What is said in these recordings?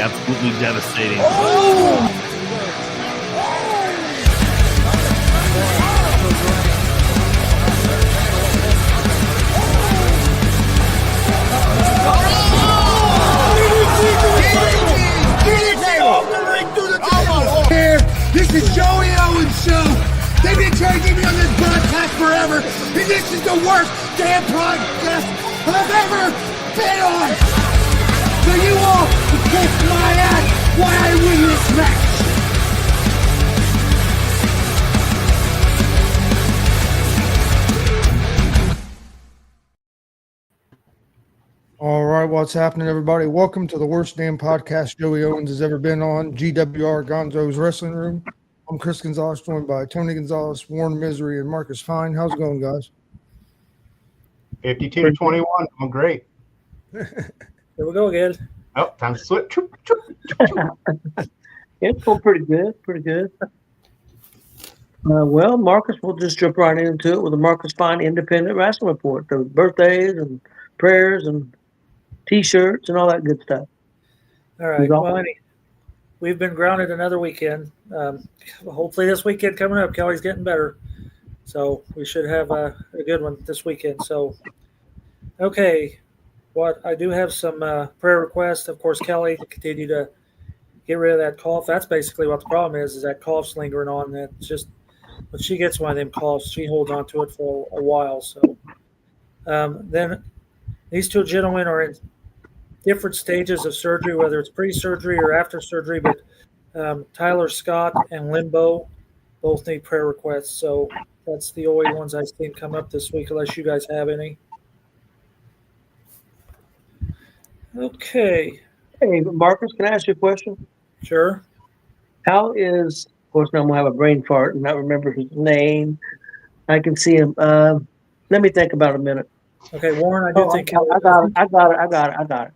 absolutely devastating. This is Joey Owens' show. They've been trying to get me on this broadcast forever, and this is the worst damn podcast I've ever been on. So you all can kiss my ass while I win this match. All right, what's happening, everybody? Welcome to the worst damn podcast Joey Owens has ever been on, GWR Gonzo'S Wrestling Room. I'm Chris Gonzo'S, joined by Tony Gonzalez, Warren Misery, and Marcus Fine. How's it going, guys? 52-21. I'm great. Here we go again. Oh, time to switch. It's going pretty good, pretty good. Well, Marcus, we'll just jump right into it with the Marcus Fine Independent Wrestling Report. The birthdays and prayers and T-shirts and all that good stuff. All right. Well, we've been grounded another weekend. Hopefully this weekend coming up, Kelly's getting better. So we should have a good one this weekend. So, okay. What I do have some prayer requests. Of course, Kelly, to continue to get rid of that cough. That's basically what the problem is that cough's lingering on. That's just when she gets one of them coughs, she holds on to it for a while. So then these two gentlemen are in different stages of surgery, whether it's pre-surgery or after surgery, but Tyler Scott and Limbo both need prayer requests. So that's the only ones I've seen come up this week, unless you guys have any. Okay. Hey, Marcus, can I ask you a question? Sure. How is, of course, now I'm going to have a brain fart and not remember his name. I can see him. Let me think about it a minute. Okay, Warren, I do think I got it.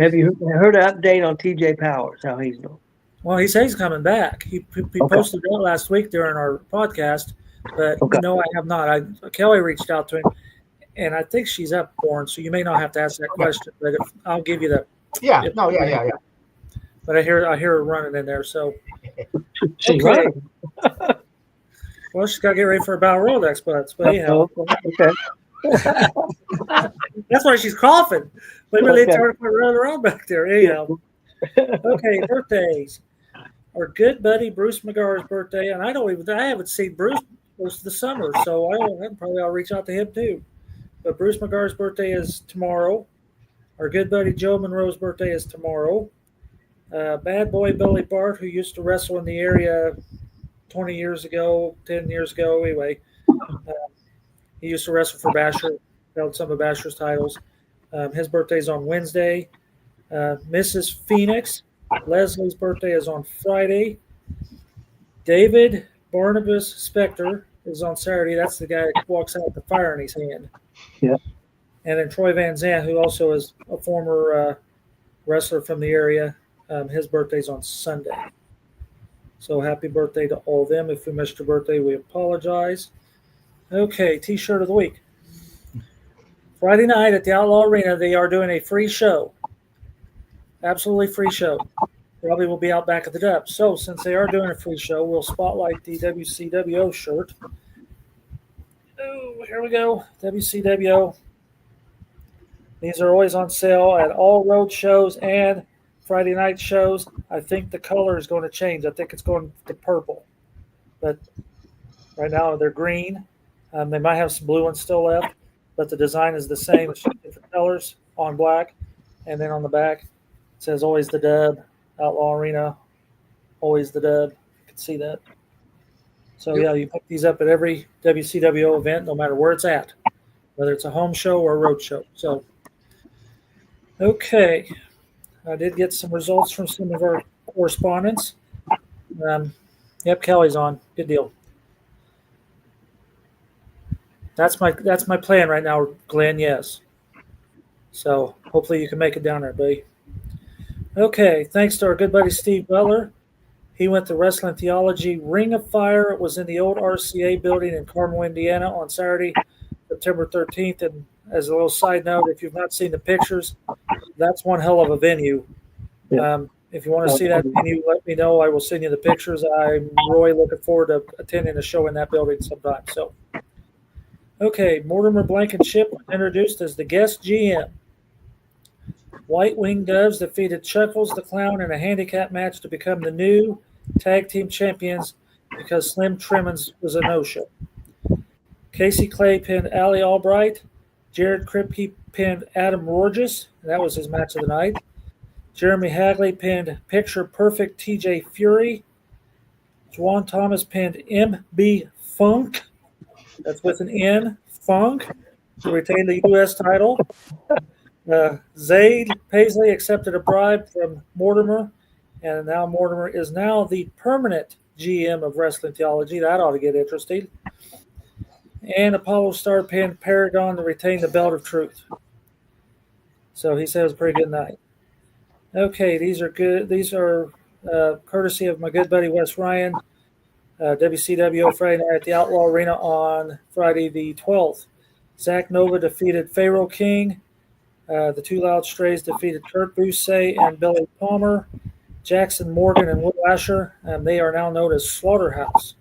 Have you heard an update on TJ Powers, how he's doing? Well, he says he's coming back. He posted that last week during our podcast, but no, I have not. Kelly reached out to him, and I think she's up, Warren, so you may not have to ask that question, but I'll give you the Yeah. But I hear her running in there, so She's okay. running. Well, she's got to get ready for a Battle World Expo. But anyhow, Okay. that's why she's coughing. Maybe they started running around back there. Anyhow, okay, birthdays. Our good buddy Bruce McGar's birthday, and I haven't seen Bruce most of the summer, so I'll reach out to him too. But Bruce McGar's birthday is tomorrow. Our good buddy Joe Monroe's birthday is tomorrow. Bad boy Billy Bart, who used to wrestle in the area 20 years ago, 10 years ago, anyway. He used to wrestle for Basher, held some of Basher's titles. His birthday's on Wednesday. Mrs. Phoenix, Leslie's birthday is on Friday. David Barnabas Spector is on Saturday. That's the guy that walks out with the fire in his hand. Yeah. And then Troy Van Zandt, who also is a former wrestler from the area, his birthday's on Sunday. So happy birthday to all of them. If we missed your birthday, we apologize. Okay, T-shirt of the week. Friday night at the Outlaw Arena, they are doing a free show. Absolutely free show. Probably will be out back at the depths. So since they are doing a free show, we'll spotlight the WCWO shirt. Oh, here we go. WCWO. These are always on sale at all road shows and Friday night shows. I think the color is going to change. I think it's going to purple. But right now they're green. They might have some blue ones still left, but the design is the same. It's just different colors on black. And then on the back, it says always the dub, Outlaw Arena, always the dub. You can see that. So, yeah, you pick these up at every WCWO event, no matter where it's at, whether it's a home show or a road show. So, okay. I did get some results from some of our correspondents. Yep, Kelly's on. Good deal. That's my plan right now, Glenn. Yes. So hopefully you can make it down there, buddy. Okay, thanks to our good buddy Steve Butler. He went to Wrestling Theology Ring of Fire. It was in the old RCA building in Carmel, Indiana on Saturday, September 13th. And as a little side note, if you've not seen the pictures, that's one hell of a venue. Yeah. If you want to see that venue, let me know. I will send you the pictures. I'm really looking forward to attending a show in that building sometime. So, okay, Mortimer Blankenship was introduced as the guest GM. White Wing Doves defeated Chuckles the Clown in a handicap match to become the new tag team champions because Slim Trimmins was a no-show. Casey Clay pinned Ali Albright. Jared Kripke pinned Adam Rorges. That was his match of the night. Jeremy Hagley pinned Picture Perfect TJ Fury. Juan Thomas pinned MB Funk. That's with an N. Funk. To retain the U.S. title. Zayd Paisley accepted a bribe from Mortimer, and now Mortimer is now the permanent GM of Wrestling Theology. That ought to get interesting. And Apollo Star pinned Paragon to retain the Belt of Truth. So he said it was a pretty good night. Okay, these are good. These are courtesy of my good buddy Wes Ryan. WCWO Friday night at the Outlaw Arena on Friday the 12th. Zach Nova defeated Pharaoh King. The Two Loud Strays defeated Kurt Busse and Billy Palmer. Jackson Morgan and Will Asher, and they are now known as Slaughterhouse,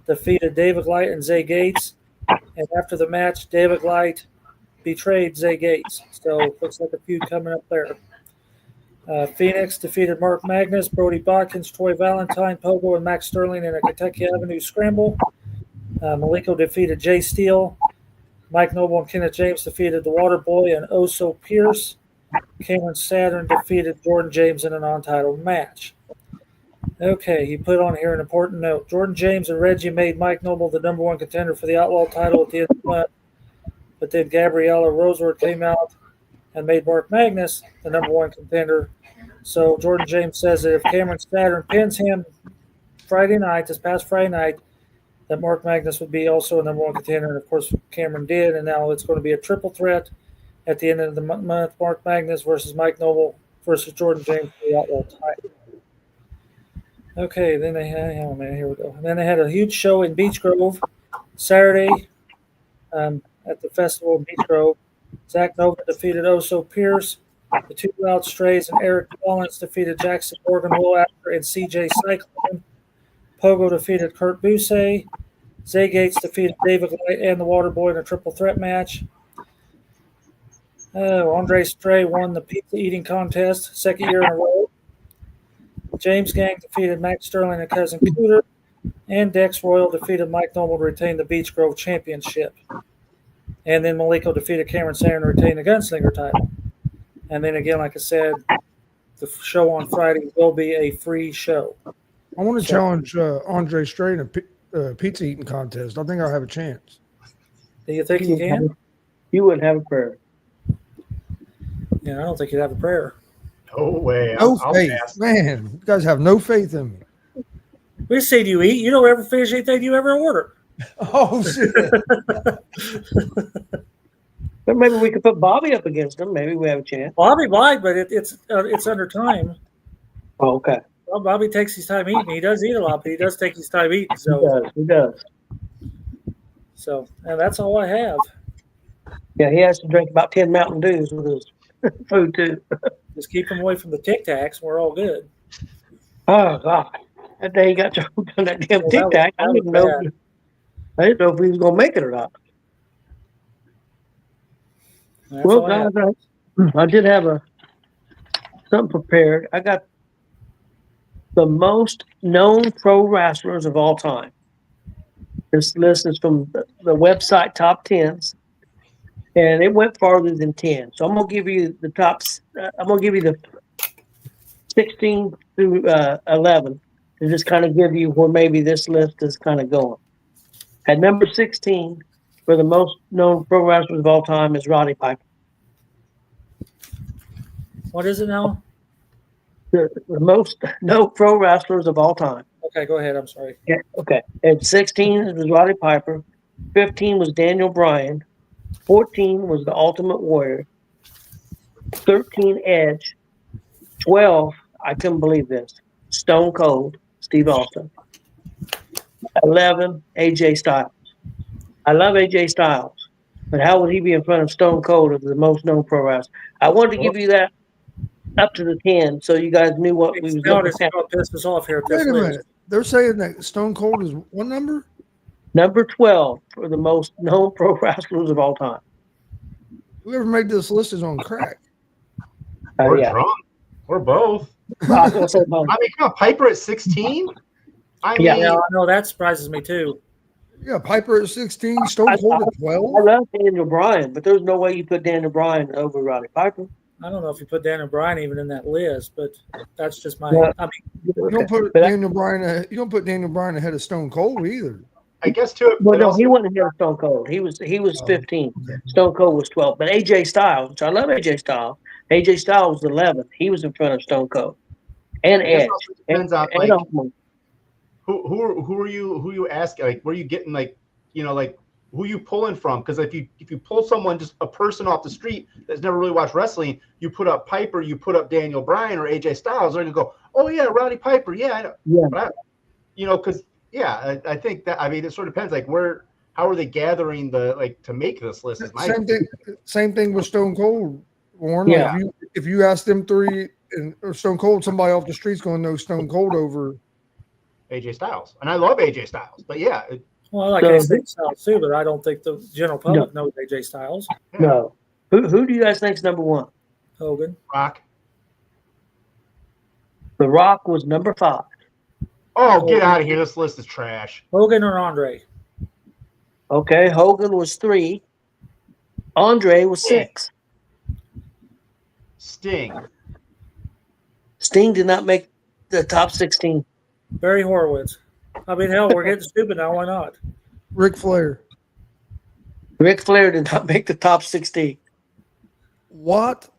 defeated David Light and Zay Gates. And after the match, David Light betrayed Zay Gates. So looks like a feud coming up there. Phoenix defeated Mark Magnus, Brody Botkins, Troy Valentine, Pogo, and Max Sterling in a Kentucky Avenue scramble. Malenko defeated Jay Steele. Mike Noble and Kenneth James defeated the Waterboy and Oso Pierce. Cameron Saturn defeated Jordan James in a non-title match. Okay, he put on here an important note. Jordan James and Reggie made Mike Noble the number one contender for the Outlaw title at the end of the month, but then Gabriella Roseworth came out and made Mark Magnus the number one contender. So Jordan James says that if Cameron Saturn pins him Friday night, this past Friday night, that Mark Magnus would be also a number one contender. And, of course, Cameron did, and now it's going to be a triple threat at the end of the month. Mark Magnus versus Mike Noble versus Jordan James for the Outlaw title. Okay, then they had, oh man, here we go. And then they had a huge show in Beech Grove Saturday at the festival in Beech Grove. Zach Nova defeated Oso Pierce. The Two Loud Strays and Eric Collins defeated Jackson Morgan, Will Asher, and CJ Cyclone. Pogo defeated Kurt Busse. Zay Gates defeated David Light and the Waterboy in a triple threat match. Andre Stray won the pizza eating contest, second year in a row. James Gang defeated Max Sterling and Cousin Cooter. And Dex Royal defeated Mike Noble to retain the Beech Grove Championship. And then Malenko defeated Cameron Saturn to retain the Gunslinger title. And then again, like I said, the show on Friday will be a free show. I want to challenge Andre Stray in a pizza eating contest. I think I'll have a chance. Do you think you can? You wouldn't have a prayer. Yeah, I don't think you'd have a prayer. No way. No I'll faith. pass. Man, you guys have no faith in me. We see you eat. You don't ever finish anything you ever order. Oh, shit. But maybe we could put Bobby up against him. Maybe we have a chance. Bobby lied, but it's under time. Oh, okay. Well, Bobby takes his time eating. He does eat a lot, but he does take his time eating. So, He does. So, and that's all I have. Yeah, he has to drink about 10 Mountain Dews with his food, too. Just keep him away from the Tic Tacs. We're all good. Oh, God. That day he got choked on that damn Tic Tac. I didn't know if he was going to make it or not. That's Well, all I have. guys, I did have something prepared. I got the most known pro wrestlers of all time. This list is from the website Top Tens, and it went farther than 10. So I'm gonna give you the tops. I'm gonna give you the 16 through 11 to just kind of give you where maybe this list is kind of going. At number 16, for the most known pro wrestlers of all time, is Roddy Piper. What is it now? The most known pro wrestlers of all time. Okay, go ahead. I'm sorry. Yeah, okay. At 16 was Roddy Piper. 15 was Daniel Bryan. 14 was the Ultimate Warrior. 13, Edge. 12, I couldn't believe this, Stone Cold, Steve Austin. 11, AJ Styles. I love AJ Styles, but how would he be in front of Stone Cold as the most known pro wrestler? I wanted to give you that up to the 10, so you guys knew what we was Now looking this is at. what pisses us off here at Wait this a list. minute. They're saying that Stone Cold is what number? Number 12 for the most known pro wrestlers of all time. Whoever made this list is on crack. Or Yeah. drunk. Or both. I was gonna say both. I mean, come on, Piper at 16? I Yeah. mean, Yeah, I know that surprises me too. Yeah, Piper at 16, Stone Cold at 12. I love Daniel Bryan, but there's no way you put Daniel Bryan over Roddy Piper. I don't know if you put Daniel Bryan even in that list, but that's just my. Yeah. I mean, You don't put Daniel Bryan. You don't put Daniel Bryan ahead of Stone Cold either. I guess too. Well, it no, also- he wasn't here. Stone Cold. He was 15. Okay. Stone Cold was 12. But AJ Styles, which I love AJ Styles. AJ Styles was 11th. He was in front of Stone Cold and I guess Edge. also depends on And like Osman. who are you asking? Like, where are you getting like like who you pulling from? Because if you pull someone, just a person off the street that's never really watched wrestling, you put up Piper, you put up Daniel Bryan or AJ Styles, they're gonna go, oh yeah, Roddy Piper, yeah, I know. Yeah. But because I think that it sort of depends like how are they gathering to make this list? Is my Same thing with Stone Cold, Warren. Yeah. Like if you ask them three or Stone Cold, somebody off the street's going to know Stone Cold over. AJ Styles, and I love AJ Styles, but yeah, well, I like AJ Styles too, but I don't think the general public knows AJ Styles. No. Who do you guys think is number 1? Hogan. Rock. The Rock was number 5. Oh, get out of here! This list is trash. Hogan or Andre? Okay, Hogan was 3. Andre was 6. Sting. Sting did not make the top 16. Barry Horowitz. I mean, hell, we're getting stupid now. Why not? Ric Flair. Ric Flair did not make the top 16. What?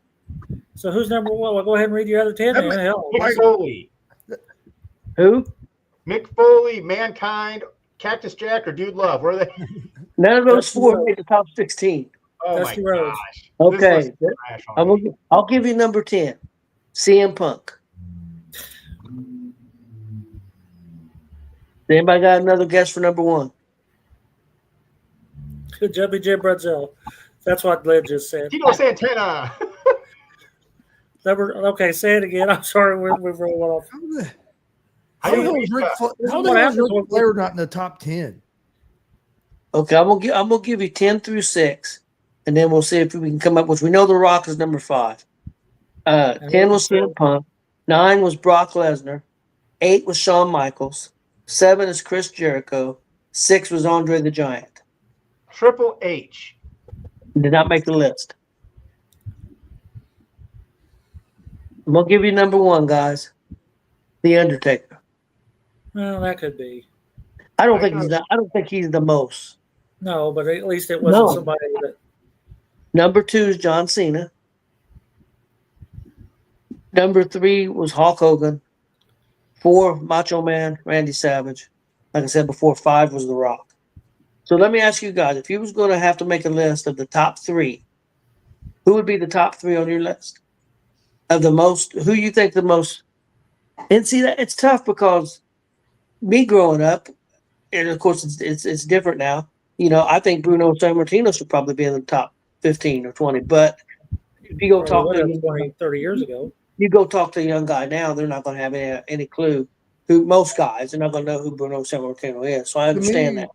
So who's number 1? Well, go ahead and read your other 10. Man. Hell, Mick Foley. Who? Mick Foley, Mankind, Cactus Jack, or Dude Love? Where are they? None of those Dusty 4 Rhodes. made the top 16. Oh Dusty my Rhodes. gosh. Okay. This list is trash on me. I'll give you number 10. CM Punk. Anybody got another guess for number 1? Jumpy Jim Brunzell. That's what Glenn just said. Tito Santana. Okay, say it again. I'm sorry, we've rolled off. How the hell is Ric Flair not in the top 10? Okay, I'm gonna give you 10 through 6, and then we'll see if we can come up with. We know The Rock is number 5. 10 was CM Punk. 9 was Brock Lesnar. 8 was Shawn Michaels. 7 is Chris Jericho. 6 was Andre the Giant. Triple H. Did not make the list. I'm gonna give you number 1, guys. The Undertaker. Well, that could be. I don't think he's the most. No, but at least it wasn't No. somebody that. Number 2 is John Cena. Number 3 was Hulk Hogan. 4, Macho Man, Randy Savage. Like I said before, 5 was The Rock. So let me ask you guys, if you was going to have to make a list of the top 3, who would be the top 3 on your list? Of the most, who you think the most? And see, that it's tough because me growing up, and of course it's different now. I think Bruno Sammartino should probably be in the top 15 or 20. But if you go talk to 20, 30 years ago. you go talk to a young guy now, they're not going to have any clue who most guys are not going to know who Bruno Sammartino is. So I understand that.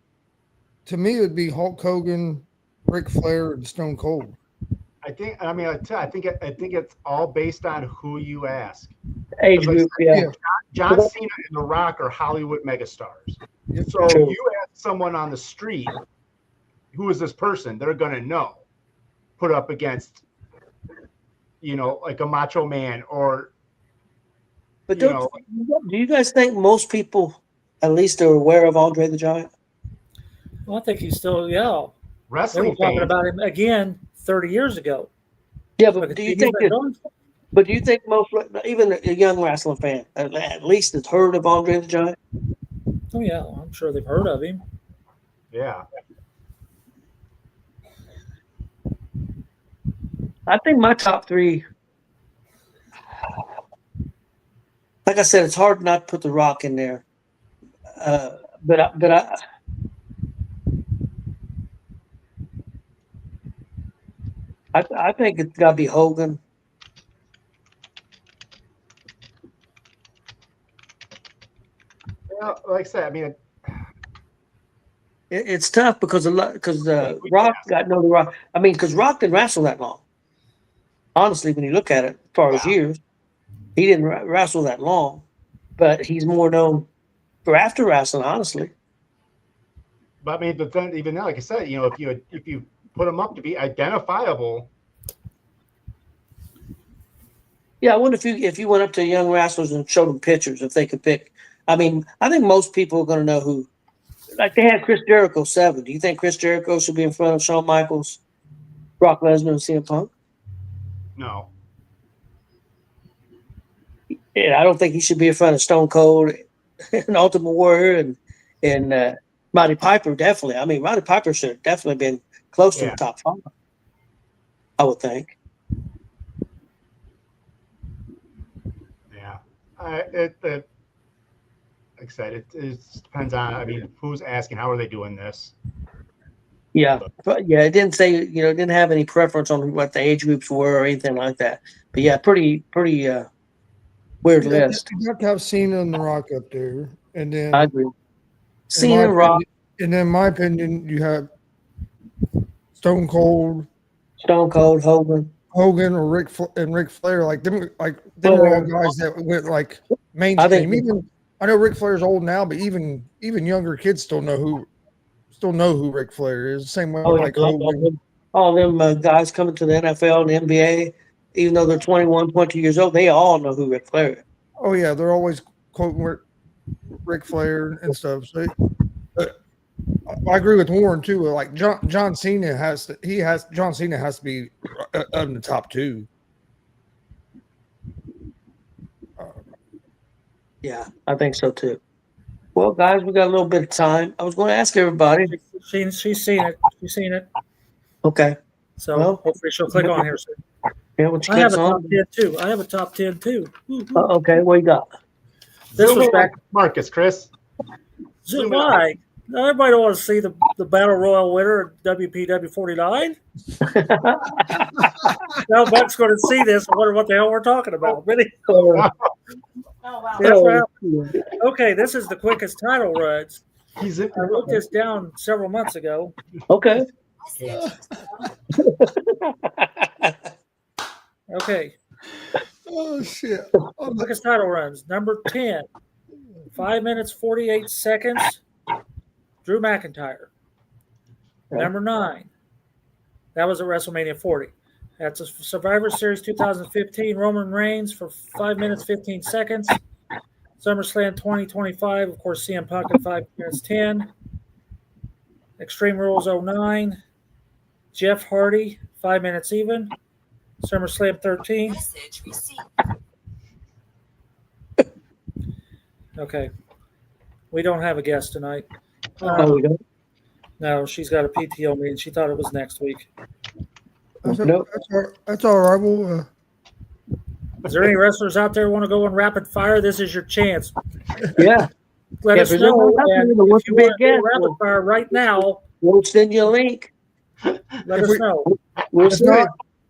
To me, it would be Hulk Hogan, Ric Flair, and Stone Cold. I think it's all based on who you ask. Age Like, group, yeah. John Cena and The Rock are Hollywood megastars. So True. you ask someone on the street, who is this person? They're going to know. Put up against, like a Macho Man or. But do you guys think most people at least are aware of Andre the Giant? Well, I think he's still, they were Wrestling talking fans. about him again 30 years ago. Yeah, but do you think most, even a young wrestling fan, at least has heard of Andre the Giant? Oh, yeah, I'm sure they've heard of him. Yeah. I think my top 3, like I said, it's hard not to put The Rock in there. But I think it's got to be Hogan, like I said, I mean, It's tough because Rock got no Rock. I mean, because Rock didn't wrestle that long. Honestly, when you look at it, as far as years, he didn't wrestle that long. But he's more known for after wrestling, honestly. but I mean, but then even now, like I said, if you put him up to be identifiable. Yeah, I wonder if you went up to young wrestlers and showed them pictures, if they could pick. I mean, I think most people are going to know who. Like they had Chris Jericho 7. Do you think Chris Jericho should be in front of Shawn Michaels, Brock Lesnar, and CM Punk? No. Yeah, I don't think he should be in front of Stone Cold and Ultimate Warrior and Roddy Piper. Definitely. I mean, Roddy Piper should have definitely been close to the top 5. I would think. Yeah. Like I said, it depends on. I mean, who's asking? How are they doing this? Yeah, but yeah, it didn't say it didn't have any preference on what the age groups were or anything like that. But yeah, pretty weird list. You have to have Cena and The Rock up there, and then I agree. Cena and Rock, and then in my opinion, you have Stone Cold, Hogan, or Ric Flair. Like them were all guys that went like mainstream. I know Ric Flair's old now, but even younger kids still know who Ric Flair is. Same way like Hogan. All them guys coming to the NFL and the NBA, even though they're 21, 20 years old, they all know who Ric Flair is. Oh yeah, they're always quoting Ric Flair and stuff. So I agree with Warren too. Like John Cena has to be in the top 2. Yeah, I think so too. Well, guys, we got a little bit of time. I was going to ask everybody. She's seen it. She's seen it. Okay. So hopefully she'll click on here soon. Yeah, I have a top 10 too. I have a top 10 too. Okay, what you got? This was back. Marcus, Chris. Why? Everybody want to see the Battle Royal winner at WPW 49. Now Buck's going to see this and wonder what the hell we're talking about. Really? Okay, this is the quickest title runs. I wrote this down several months ago. Okay. Okay. Oh shit! Quickest title runs. Number 10, 5 minutes 48 seconds. Drew McIntyre. Number 9. That was at WrestleMania 40. That's a Survivor Series 2015. Roman Reigns for 5 minutes 15 seconds. SummerSlam 2025. Of course, CM Punk at 5 minutes 10. Extreme Rules 09. Jeff Hardy 5 minutes even. SummerSlam 13. Okay. We don't have a guest tonight. We don't? No, she's got a PTO meeting. She thought it was next week. That's all right. We'll, Is there any wrestlers out there who want to go on rapid fire? This is your chance. Yeah. Let us know. And if you want to do rapid fire right now, we'll send you a link. Let us know.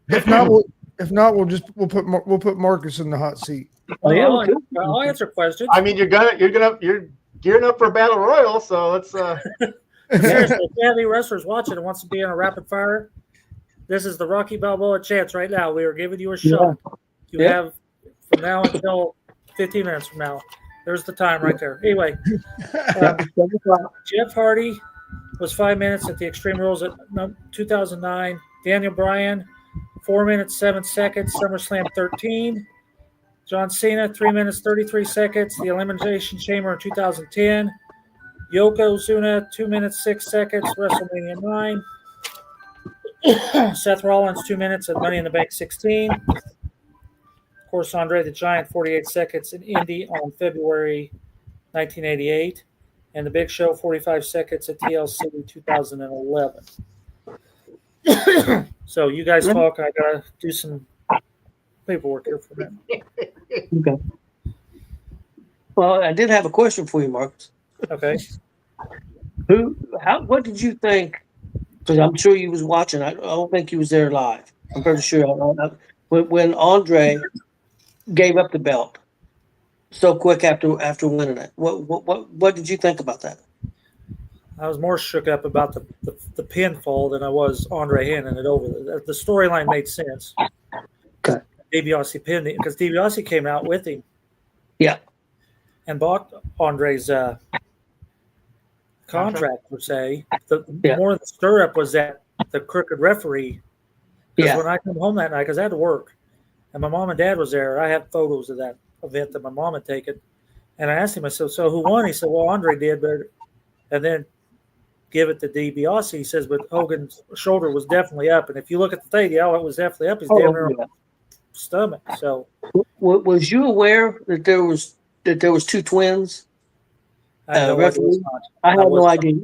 If not, we'll put Marcus in the hot seat. Oh yeah, I'll answer questions. I mean, you're gearing up for a battle royal, so let's. Seriously, if you have any wrestlers watching and wants to be in a rapid fire, this is the Rocky Balboa chance right now. We are giving you a shot. You have from now until 15 minutes from now. There's the time right there. Anyway, Jeff Hardy was 5 minutes at the Extreme Rules at 2009. Daniel Bryan, 4 minutes 7 seconds. SummerSlam 13. John Cena, 3 minutes 33 seconds. The Elimination Chamber in 2010. Yokozuna, 2 minutes 6 seconds. WrestleMania 9. Seth Rollins, 2 minutes at Money in the Bank 16. Of course, Andre the Giant, 48 seconds in Indy on February 1988. And the Big Show, 45 seconds at TLC 2011. So you guys talk. I got to do some paperwork here for them. Okay. Well, I did have a question for you, Marcus. Okay. What did you think? Because I'm sure you was watching. I don't think you was there live. I'm pretty sure. When Andre gave up the belt, so quick after winning it. What did you think about that? I was more shook up about the pinfall than I was Andre handing it over. The storyline made sense. Okay. DiBiase pinned him because DiBiase came out with him. Yeah. And bought Andre's contract per se. The more the stir up was that the crooked referee. Because when I come home that night, because I had to work, and my mom and dad was there, I had photos of that event that my mom had taken, and I asked him, I said, "So who won?" He said, "Well, Andre did, but," and then give it to DiBiase. He says, "But Hogan's shoulder was definitely up, and if you look at the thing, it was definitely up. His damn near stomach." So, was you aware that there was two twins? I had no idea. I had no idea.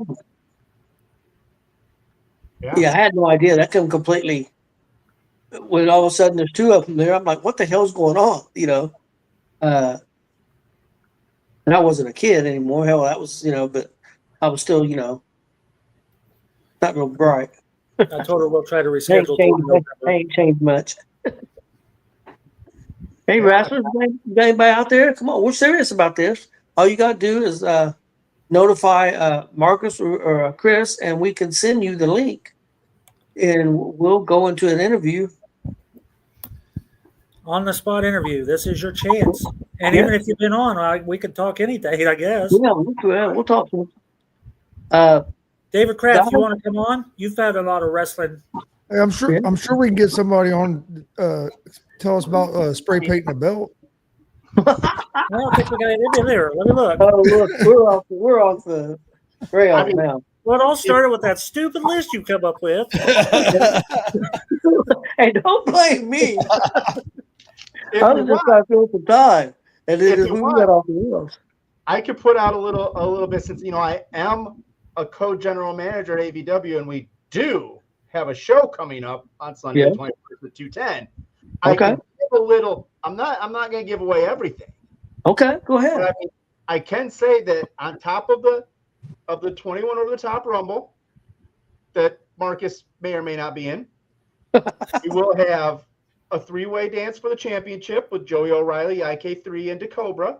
Yeah, I had no idea. That came completely. When all of a sudden there's two of them there, I'm like, what the hell's going on? You know, and I wasn't a kid anymore. Hell, that was, but I was still, not real bright. I told her we'll try to reschedule. Ain't changed much. Hey, wrestlers, anybody out there? Come on, we're serious about this. All you got to do is notify Marcus or Chris, and we can send you the link, and we'll go into an interview. On the spot interview. This is your chance. And even if you've been on, we could talk any day, I guess. Yeah, we'll talk to David Kraft, you want to come on? You've had a lot of wrestling. Hey, I'm sure we can get somebody on. Tell us about spray painting a belt. I don't think we got it in there. Let me look. Oh, look, we're off the rails now. Well, it all started with that stupid list you come up with. Hey, don't blame me. I was just trying to fill some time, and then we got off the wheels. I could put out a little bit since I am a co-general manager at AVW, and we do have a show coming up on Sunday, 21st at 2:10. I can give a little. I'm not going to give away everything. Okay, go ahead. But I can say that on top of the 21 over the top Rumble that Marcus may or may not be in, we will have a 3-way dance for the championship with Joey O'Reilly, IK3, and Cobra.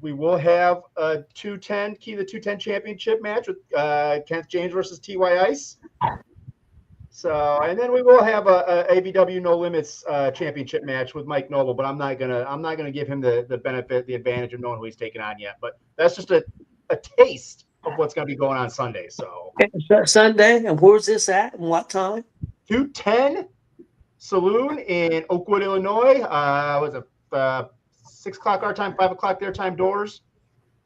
We will have a 210 championship match with Kenneth James versus TY Ice. So, and then we will have a AVW No Limits championship match with Mike Noble, but I'm not gonna give him the advantage of knowing who he's taking on yet. But that's just a taste of what's gonna be going on Sunday. So Sunday, and where's this at and what time? 210 Saloon in Oakwood, Illinois. Was it 6 o'clock our time, 5 o'clock their time doors.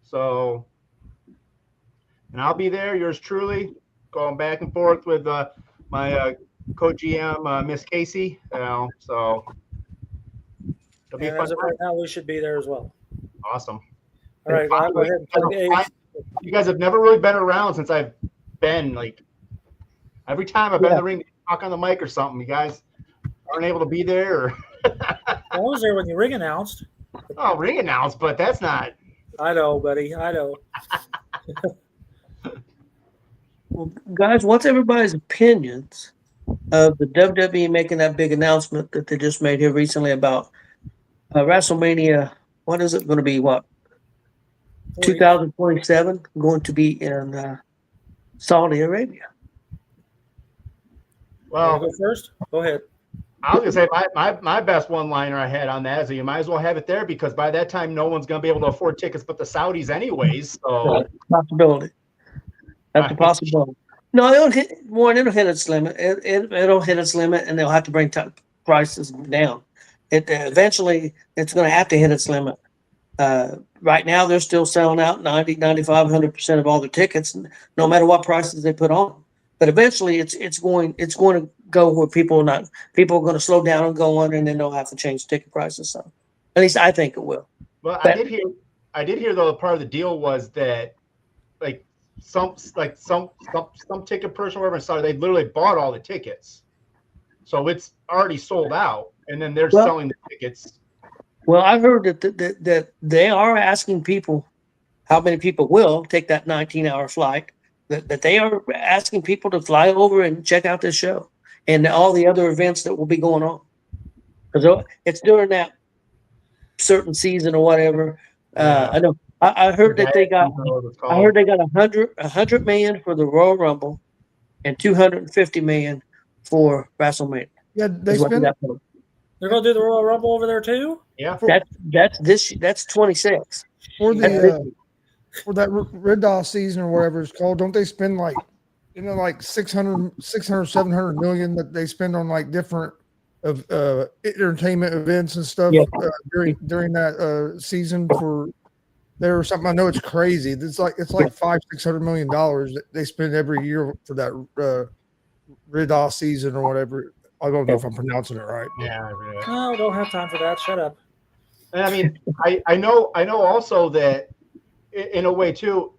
So, and I'll be there. Yours truly, going back and forth with my co-GM, Miss Casey. So it'll be fun. Right now, we should be there as well. Awesome. All right, I'll go ahead and plug Age. You guys have never really been around since I've been every time I've been in the ring, talk on the mic or something. You guys aren't able to be there. Or I was there when you ring announced. Oh, ring announced, but that's not. I know, buddy. I know. Well, guys, what's everybody's opinions of the WWE making that big announcement that they just made here recently about WrestleMania? What is it going to be? What 2027 going to be in Saudi Arabia? Well, go first. Go ahead. I was gonna say my best one-liner I had on that is that you might as well have it there because by that time no one's gonna be able to afford tickets but the Saudis anyways. So possibility. That's a possibility. No, it'll hit its limit. It'll hit its limit, and they'll have to bring prices down. Eventually it's going to have to hit its limit. Right now they're still selling out 90, 95, 100% of all their tickets, no matter what prices they put on. But eventually it's going to go where people are going to slow down and go on, and then they'll have to change ticket prices. So at least I think it will. Well, I did hear though part of the deal was that some ticket person or whatever started, they literally bought all the tickets, so it's already sold out, and then they're selling the tickets. Well, I heard that they are asking people how many people will take that 19-hour flight. That they are asking people to fly over and check out this show and all the other events that will be going on. Because it's during that certain season or whatever. I know. I heard that they got. I heard they got 100 million for the Royal Rumble, and 250 million for WrestleMania. Yeah, they Is what spend got for them. They're gonna do the Royal Rumble over there too. Yeah. That's 26. for That's the this for that Red Dot season or whatever it's called. Don't they spend like, like 600, 700 million that they spend on like different of entertainment events and stuff Yeah. During that season for there or something. I know it's crazy. It's like $500-600 million that they spend every year for that Red Dot season or whatever. I don't know if I'm pronouncing it right. Yeah. No, don't have time for that. Shut up. And I mean, I know also that in a way too,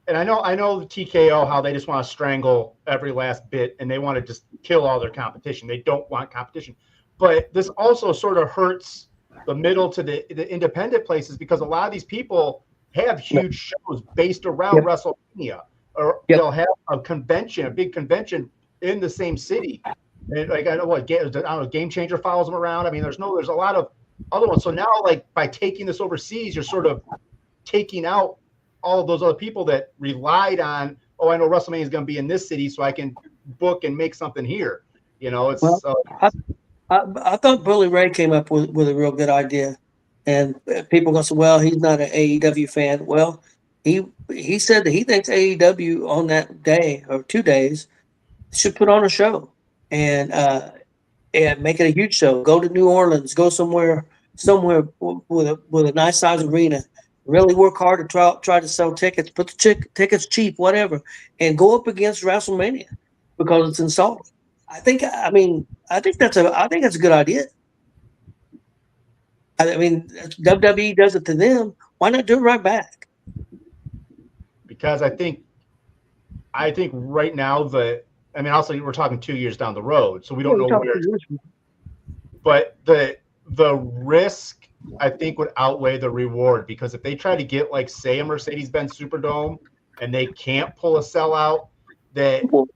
and I know the TKO, how they just want to strangle every last bit and they want to just kill all their competition. They don't want competition. But this also sort of hurts the middle to the independent places, because a lot of these people have huge shows based around WrestleMania, or they'll have a big convention in the same city. And like, I don't know, Game Changer follows them around. I mean, there's a lot of other ones. So now, like, by taking this overseas, you're sort of taking out all of those other people that relied on, oh, I know WrestleMania is going to be in this city, so I can book and make something here. It's. I thought Bully Ray came up with a real good idea, and people go say, "Well, he's not an AEW fan." Well, he said that he thinks AEW on that day or 2 days should put on a show and make it a huge show. Go to New Orleans, go somewhere with a nice size arena. Really work hard to try to sell tickets, put the tickets cheap, whatever, and go up against WrestleMania because it's in Salt Lake. I think that's a good idea. I mean, WWE does it to them. Why not do it right back? Because I think right now also we're talking 2 years down the road, so we don't know where. But the risk, I think, would outweigh the reward, because if they try to get, like, say, a Mercedes-Benz Superdome and they can't pull a sellout, that was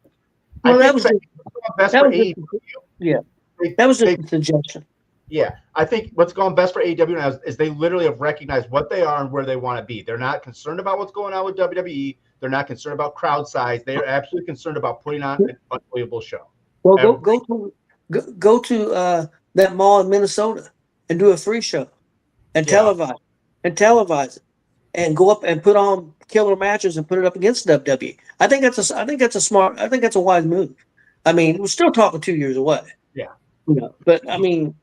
just a suggestion. Yeah, I think what's going best for AEW now is they literally have recognized what they are and where they want to be. They're not concerned about what's going on with WWE. They're not concerned about crowd size. They are absolutely concerned about putting on an unbelievable show. Well, go to that mall in Minnesota and do a free show and televise it and go up and put on killer matches and put it up against WWE. I think that's a wise move. I mean, we're still talking 2 years away. Yeah. But I mean,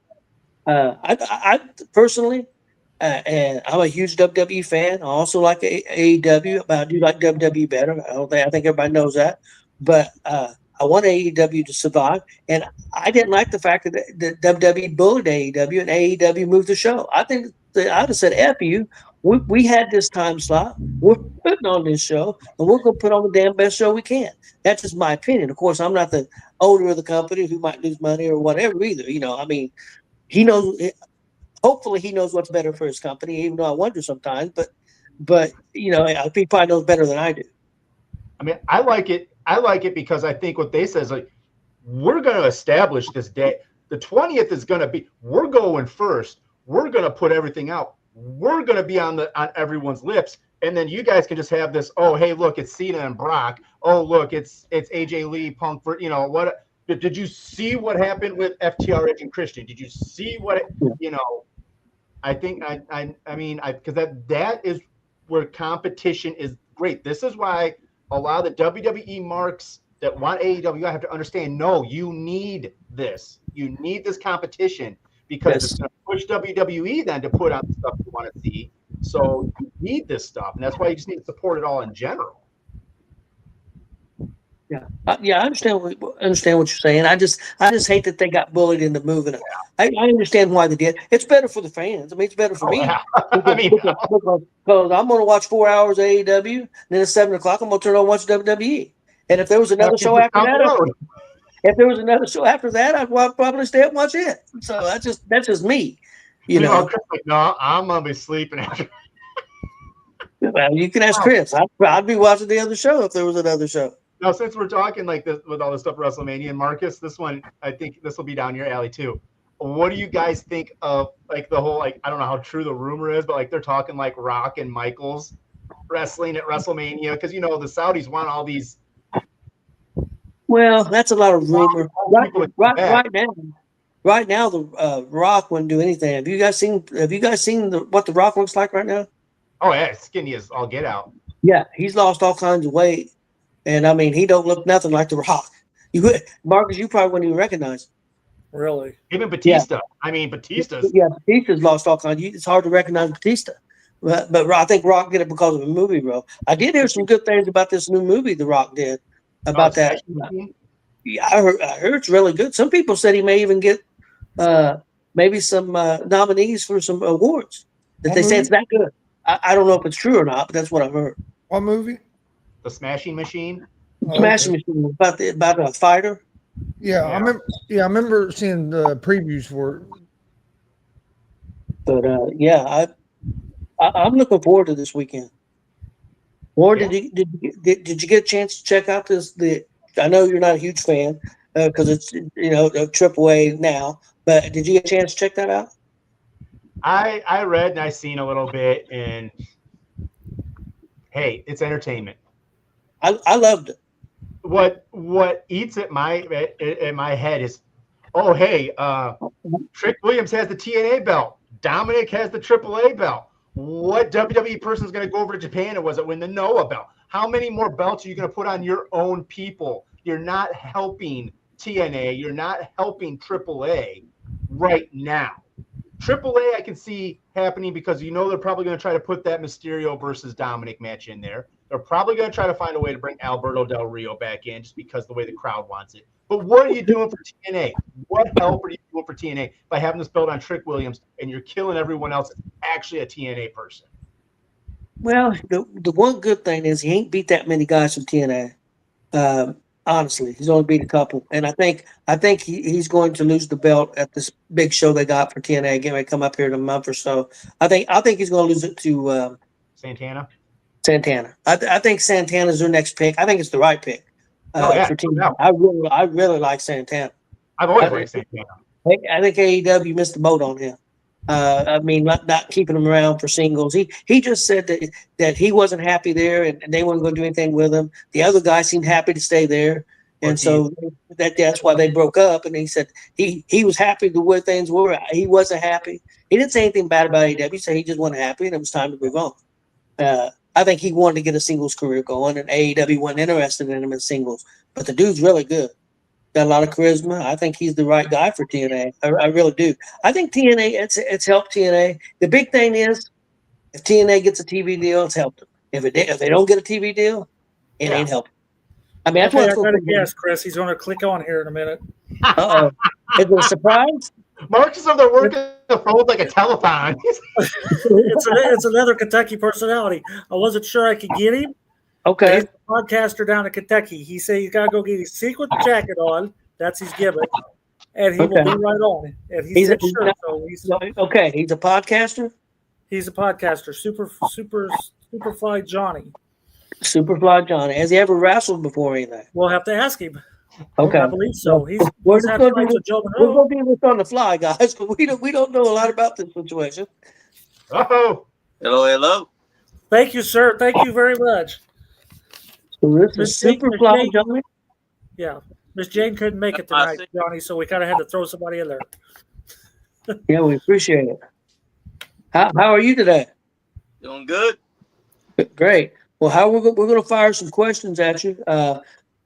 I personally, and I'm a huge WWE fan. I also like AEW, but I do like WWE better. I think everybody knows that. But I want AEW to survive, and I didn't like the fact that WWE bullied AEW and AEW moved the show. I think that I'd have said, "F you." We had this time slot. We're putting on this show, and we're going to put on the damn best show we can. That's just my opinion. Of course, I'm not the owner of the company who might lose money or whatever either. I mean, he knows. Hopefully, he knows what's better for his company. Even though I wonder sometimes, but he probably knows better than I do. I mean, I like it because I think what they say is, like, we're going to establish this day. The 20th is going to be. We're going first. We're going to put everything out. We're going to be on everyone's lips, and then you guys can just have this. Oh, hey, look, it's Cena and Brock. Oh, look, it's AJ Lee, Punk. What? Did you see what happened with FTR and Christian? Did you see what? I think because that is where competition is great. This is why a lot of the WWE marks that want AEW have to understand. No, you need this. You need this competition. Because it's going to push WWE then to put out the stuff you want to see. So you need this stuff, and that's why you just need to support it all in general. Yeah, I understand what you're saying. I just hate that they got bullied into moving it. I understand why they did. It's better for the fans. I mean, it's better for me. Yeah. Because I'm going to watch 4 hours of AEW, and then at 7 o'clock I'm going to turn on and watch WWE. And if there was another show after that. If there was another show after that, I'd probably stay up and watch it. So that's just me, Chris, no, I'm gonna be sleeping after. Well, you can ask Chris. I'd be watching the other show if there was another show. Now, since we're talking like this with all this stuff, WrestleMania and Marcus, this one I think this will be down your alley too. what do you guys think of like the whole like I don't know how true the rumor is, but like they're talking like Rock and Michaels wrestling at WrestleMania because the Saudis want all these Well, that's a lot of rumor. people to come back. Right now, the Rock wouldn't do anything. Have you guys seen what the Rock looks like right now? Oh yeah, skinny as all get out. Yeah, he's lost all kinds of weight, and I mean, he don't look nothing like the Rock. Marcus, you probably wouldn't even recognize him. Really? Even Batista. I mean, Batista's. Yeah, Batista's lost all kinds. It's hard to recognize Batista. But I think Rock did it because of a movie role. I did hear some good things about this new movie The Rock did about that. Yeah, I heard it's really good. Some people said he may even get maybe some nominees for some awards. That they say it's that good. I don't know if it's true or not, but that's what I've heard. What movie? The Smashing Machine. Smashing Machine about a fighter. Yeah, I remember seeing the previews for it. But I'm looking forward to this weekend. Warren, did you get a chance to check out this? I know you're not a huge fan because it's AAA now, but did you get a chance to check that out? I read and I seen a little bit, and hey, it's entertainment. I loved it. What eats at my head is, oh hey, Trick Williams has the TNA belt. Dominic has the AAA belt. What WWE person is going to go over to Japan and was it win the Noah belt? How many more belts are you going to put on your own people? You're not helping TNA. You're not helping AAA right now. AAA I can see happening because they're probably going to try to put that Mysterio versus Dominic match in there. They're probably going to try to find a way to bring Alberto Del Rio back in just because the way the crowd wants it. But what are you doing for TNA? What help are you doing for TNA by having this belt on Trick Williams and you're killing everyone else that's actually a TNA person? Well, the one good thing is he ain't beat that many guys from TNA. Honestly, he's only beat a couple, and I think he's going to lose the belt at this big show they got for TNA. Getting ready to come up here in a month or so. I think he's going to lose it to Santana. I think Santana's their next pick. I think it's the right pick for TNA. No. I really like Santana. I've always liked Santana. I think AEW missed the boat on him. I mean, not keeping him around for singles. He just said that he wasn't happy there, and they weren't going to do anything with him. The other guy seemed happy to stay there, and so that's why they broke up. And he said he was happy the way things were. He wasn't happy. He didn't say anything bad about AEW. He said he just wasn't happy, and it was time to move on. I think he wanted to get a singles career going, and AEW wasn't interested in him in singles. But the dude's really good. Got a lot of charisma. I think he's the right guy for TNA. I really do. I think TNA, it's helped TNA. The big thing is, if TNA gets a TV deal, it's helped them. If they don't get a TV deal, it ain't helping. I mean, that's what I got to guess, Chris. He's going to click on here in a minute. Uh-oh. Is it a surprise? Marcus over there working the phone like a telethon. it's another Kentucky personality. I wasn't sure I could get him. Okay. He's a podcaster down in Kentucky. He said he's got to go get his sequin jacket on. That's his gimmick. And he will be right on. And he's a okay. He's a podcaster? He's a podcaster. Superfly Johnny. Superfly Johnny. Has he ever wrestled before or anything? We'll have to ask him. Okay. I believe so. We're going to do this on the fly, guys, but we don't know a lot about this situation. Uh-oh. Hello. Thank you, sir. Thank you very much. So this is Superfly Johnny? Yeah. Miss Jane couldn't make it tonight, Johnny, so we kind of had to throw somebody in there. Yeah, we appreciate it. How are you today? Doing good. Great. Well, we're going to fire some questions at you.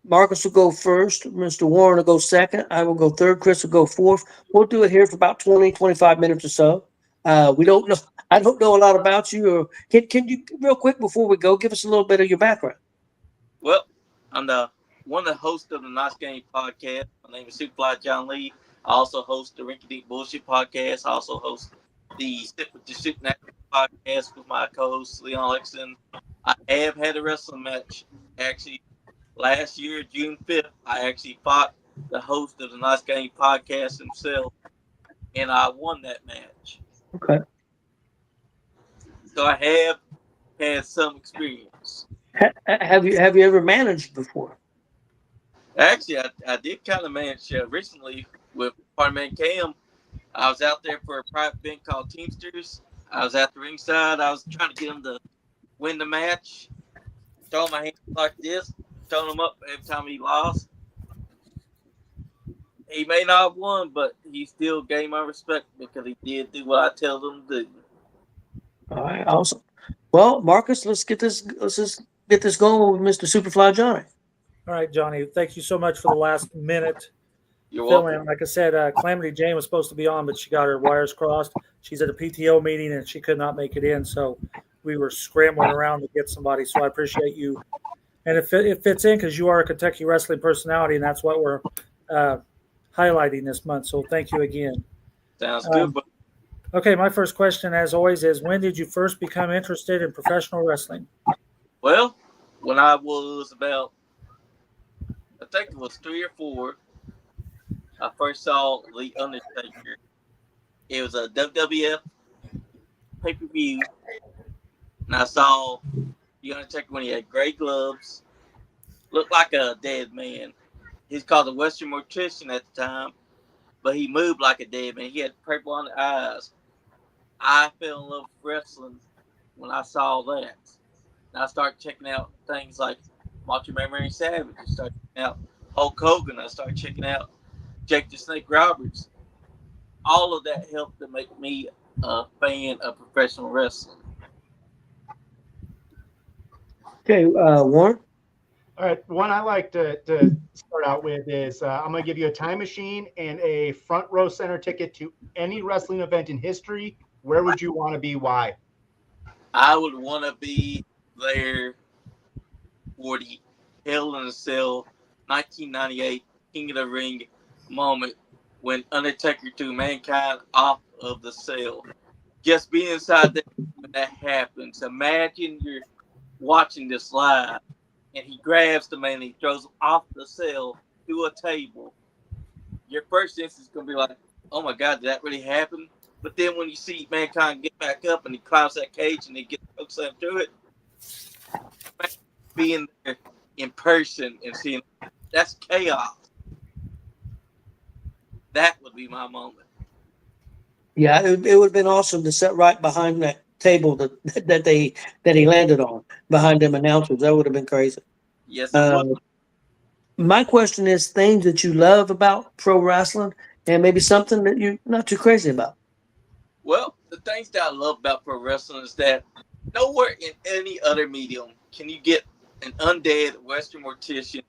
Marcus will go first. Mr. Warren will go second. I will go third. Chris will go fourth. We'll do it here for about 20, 25 minutes or so. We don't know. I don't know a lot about you. Or can you, real quick before we go, give us a little bit of your background? Well, I'm one of the hosts of the Nice Game podcast. My name is Superfly John Lee. I also host the Rinky Dink Bullshit podcast. I also host the Sit with the Shit podcast with my co-host Leon Lexington. I have had a wrestling match. Actually, last year, June 5th, I actually fought the host of the Nice Game podcast himself, and I won that match. Okay. So I have had some experience. Have you ever managed before? Actually, I did kind of manage recently with Partman Cam. I was out there for a private event called Teamsters. I was at the ringside. I was trying to get him to win the match. Throwing my hands like this, throwing him up every time he lost. He may not have won, but he still gained my respect because he did do what I tell him to do. All right, awesome. Well, Marcus, let's get this. Let's just get this going with Mr. Superfly Johnny. All right, Johnny. Thank you so much for the last minute You're filling. welcome. Like I said, Calamity Jane was supposed to be on, but she got her wires crossed. She's at a PTO meeting and she could not make it in. So we were scrambling around to get somebody. So I appreciate you. And it fits in because you are a Kentucky wrestling personality, and that's what we're highlighting this month. So thank you again. Sounds good. But Okay, my first question, as always, is when did you first become interested in professional wrestling? well, when I was about, I think it was 3 or 4, I first saw The Undertaker. It was a WWF pay-per-view, and I saw The Undertaker when he had gray gloves, looked like a dead man. He's called a Western mortician at the time, but he moved like a dead man. He had purple on the eyes. I fell in love with wrestling when I saw that. And I started checking out things like Macho Man Randy Savage. I started checking out Hulk Hogan. I started checking out Jake the Snake Roberts. All of that helped to make me a fan of professional wrestling. Okay, Warren. All right, one I like to start out with is I'm going to give you a time machine and a front row center ticket to any wrestling event in history. Where would you want to be? Why? I would want to be there for the Hell in a Cell 1998 King of the Ring moment when Undertaker threw Mankind off of the cell. Just being inside there when that happens. Imagine you're watching this live and he grabs the man and he throws him off the cell to a table. Your first instinct is going to be like, oh my God, did that really happen? But then when you see Mankind get back up and he climbs that cage and he gets hooks up through it, being there in person and seeing that's chaos. That would be my moment. Yeah, it would have been awesome to sit right behind that table that he landed on behind them announcers. That would have been crazy. Yes, it would. My question is things that you love about pro wrestling and maybe something that you're not too crazy about. Well, the things that I love about pro wrestling is that nowhere in any other medium can you get an undead Western mortician,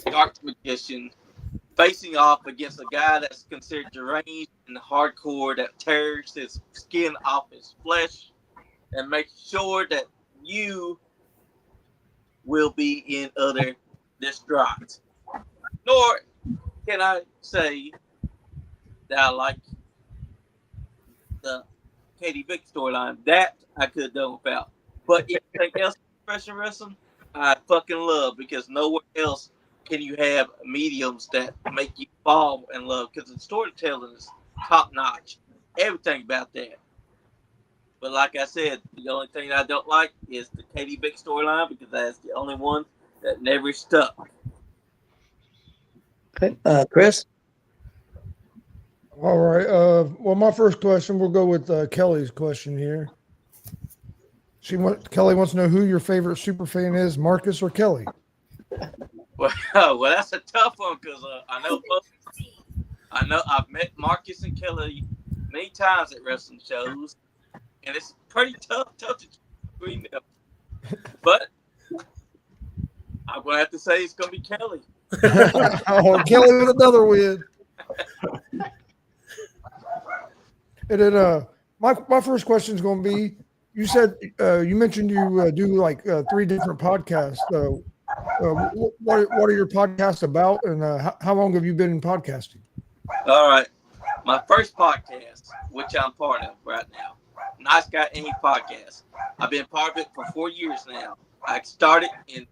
dark magician, facing off against a guy that's considered deranged and hardcore that tears his skin off his flesh and makes sure that you will be in utter distraught. Nor can I say that I like the Katie Vick storyline. That I could have done without. But anything else in professional wrestling, I fucking love because nowhere else can you have mediums that make you fall in love because the storytelling is top notch. Everything about that. But like I said, the only thing I don't like is the Katie Vick storyline because that's the only one that never stuck. Okay, Chris. All right. Well, my first question, we'll go with Kelly's question here. Kelly wants to know who your favorite super fan is, Marcus or Kelly? Well, that's a tough one because I know I've met Marcus and Kelly many times at wrestling shows, and it's pretty tough to choose between them. But I'm gonna have to say it's gonna be Kelly. Oh, Kelly with another win. And then my first question is going to be: you said you mentioned you do like 3 different podcasts. What are your podcasts about, and how long have you been in podcasting? All right, my first podcast, which I'm part of right now, Nice Guy Any Podcast. I've been part of it for 4 years now. I started in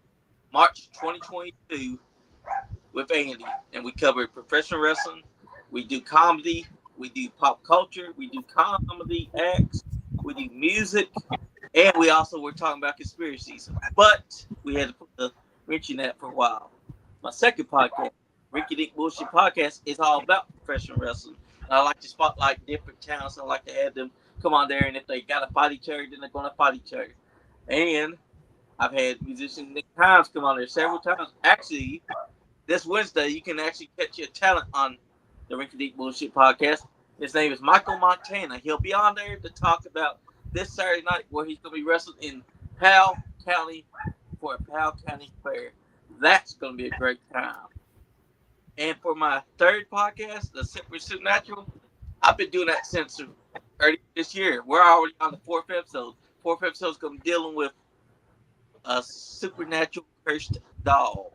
March 2022 with Andy, and we cover professional wrestling. We do comedy. We do pop culture. We do comedy acts. We do music. And we also were talking about conspiracies. But we had to put the wrench in that for a while. My second podcast, Ricky Dick Bullshit Podcast, is all about professional wrestling. I like to spotlight different talents. I like to have them come on there, and if they got to fight each other, then they're going to fight each other. And I've had musicians Nick Times come on there several times. Actually, this Wednesday, you can actually catch your talent on the Rinky Dink Bullshit podcast. His name is Michael Montana. He'll be on there to talk about this Saturday night where he's going to be wrestling in Powell County for a Powell County Fair. That's going to be a great time. And for my third podcast, the Simple Supernatural, I've been doing that since early this year. We're already on the fourth episode. Fourth episode is going to be dealing with a supernatural cursed doll,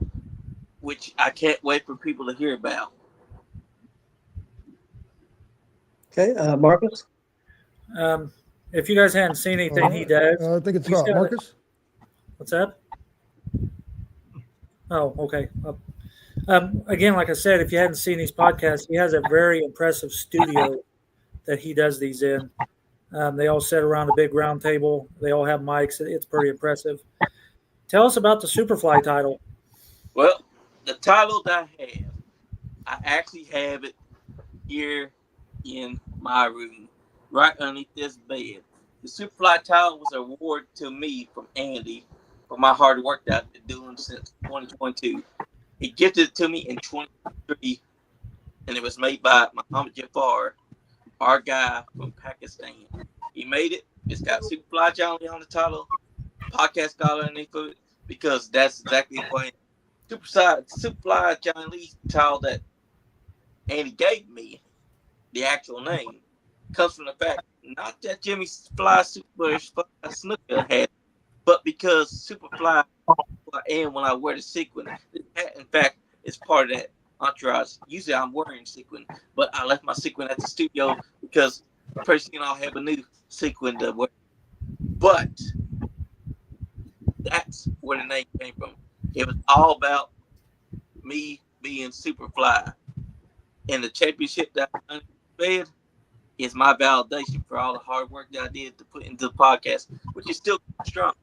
which I can't wait for people to hear about. Okay, Marcus. If you guys hadn't seen anything he does, I think it's he's got- Marcus. What's that? Oh, okay. Again, like I said, if you hadn't seen these podcasts, he has a very impressive studio that he does these in. They all sit around a big round table. They all have mics. It's pretty impressive. Tell us about the Superfly title. Well, the title that I actually have it here in my room, right underneath this bed. The Superfly title was awarded to me from Andy for my hard work that I've been doing since 2022. He gifted it to me in 2023, and it was made by Muhammad Jafar, our guy from Pakistan. He made it. It's got Superfly John Lee on the title, podcast scholar underneath of it, because that's exactly what Superfly John Lee title that Andy gave me, the actual name, comes from the fact not that Jimmy Fly Snooker had, but because Superfly I am when I wear the sequin. In fact, it's part of that entourage. Usually I'm wearing sequin, but I left my sequin at the studio because pretty soon I'll have a new sequin to wear. But that's where the name came from. It was all about me being Superfly. And the championship that I fed is my validation for all the hard work that I did to put into the podcast, which is still strong.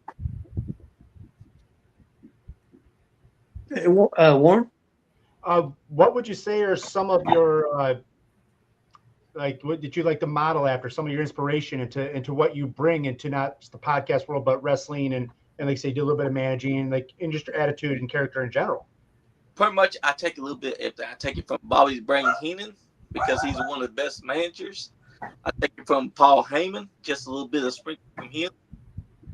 Warren? What would you say are some of your like what did you like to model after, some of your inspiration into what you bring into not just the podcast world but wrestling and like say do a little bit of managing, like in just your attitude and character in general? Pretty much I take a little bit I take it from Bobby's Brain Heenan because he's one of the best managers. I take it from Paul Heyman, just a little bit of sprinkle from him.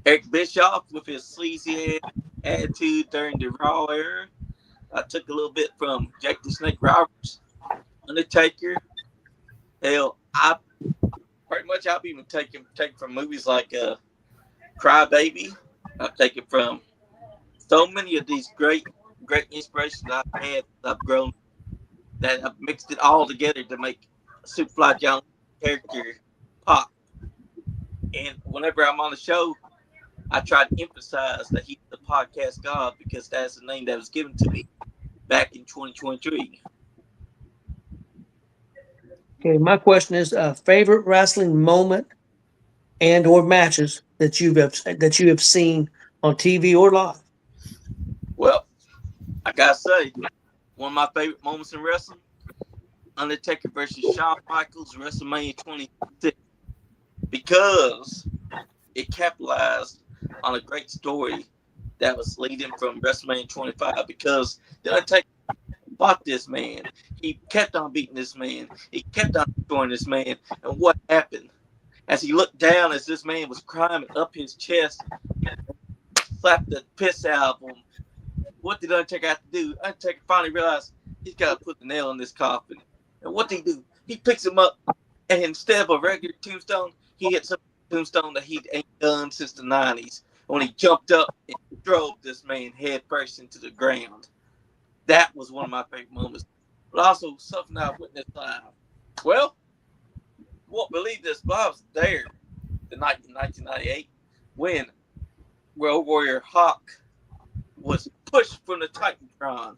Eric Bischoff with his sleazy attitude during the Raw era. I took a little bit from Jake the Snake Roberts, Undertaker. Hell, I've even taken from movies like Cry Baby. I've taken from so many of these great inspirations that I've had, that I've grown, that I've mixed it all together to make Superfly John character pop. And whenever I'm on the show, I try to emphasize that he's the podcast god because that's the name that was given to me back in 2023. Okay, my question is favorite wrestling moment and or matches that you have seen on TV or live. Well, I gotta say, one of my favorite moments in wrestling, Undertaker versus Shawn Michaels, WrestleMania 26, because it capitalized on a great story that was leading from WrestleMania 25. Because the Undertaker fought this man, he kept on beating this man, he kept on destroying this man, and what happened? As he looked down, as this man was climbing up his chest, slapped the piss out of him. What did Undertaker have to do? Undertaker finally realized he's got to put the nail in this coffin. And what did he do? He picks him up, and instead of a regular tombstone, he hits a tombstone that he ain't done since the 90s. When he jumped up and drove this man head first into the ground. That was one of my favorite moments. But also something I witnessed live. Well, you won't believe this, but I was there the night in 1998 when World Warrior Hawk was pushed from the Titantron.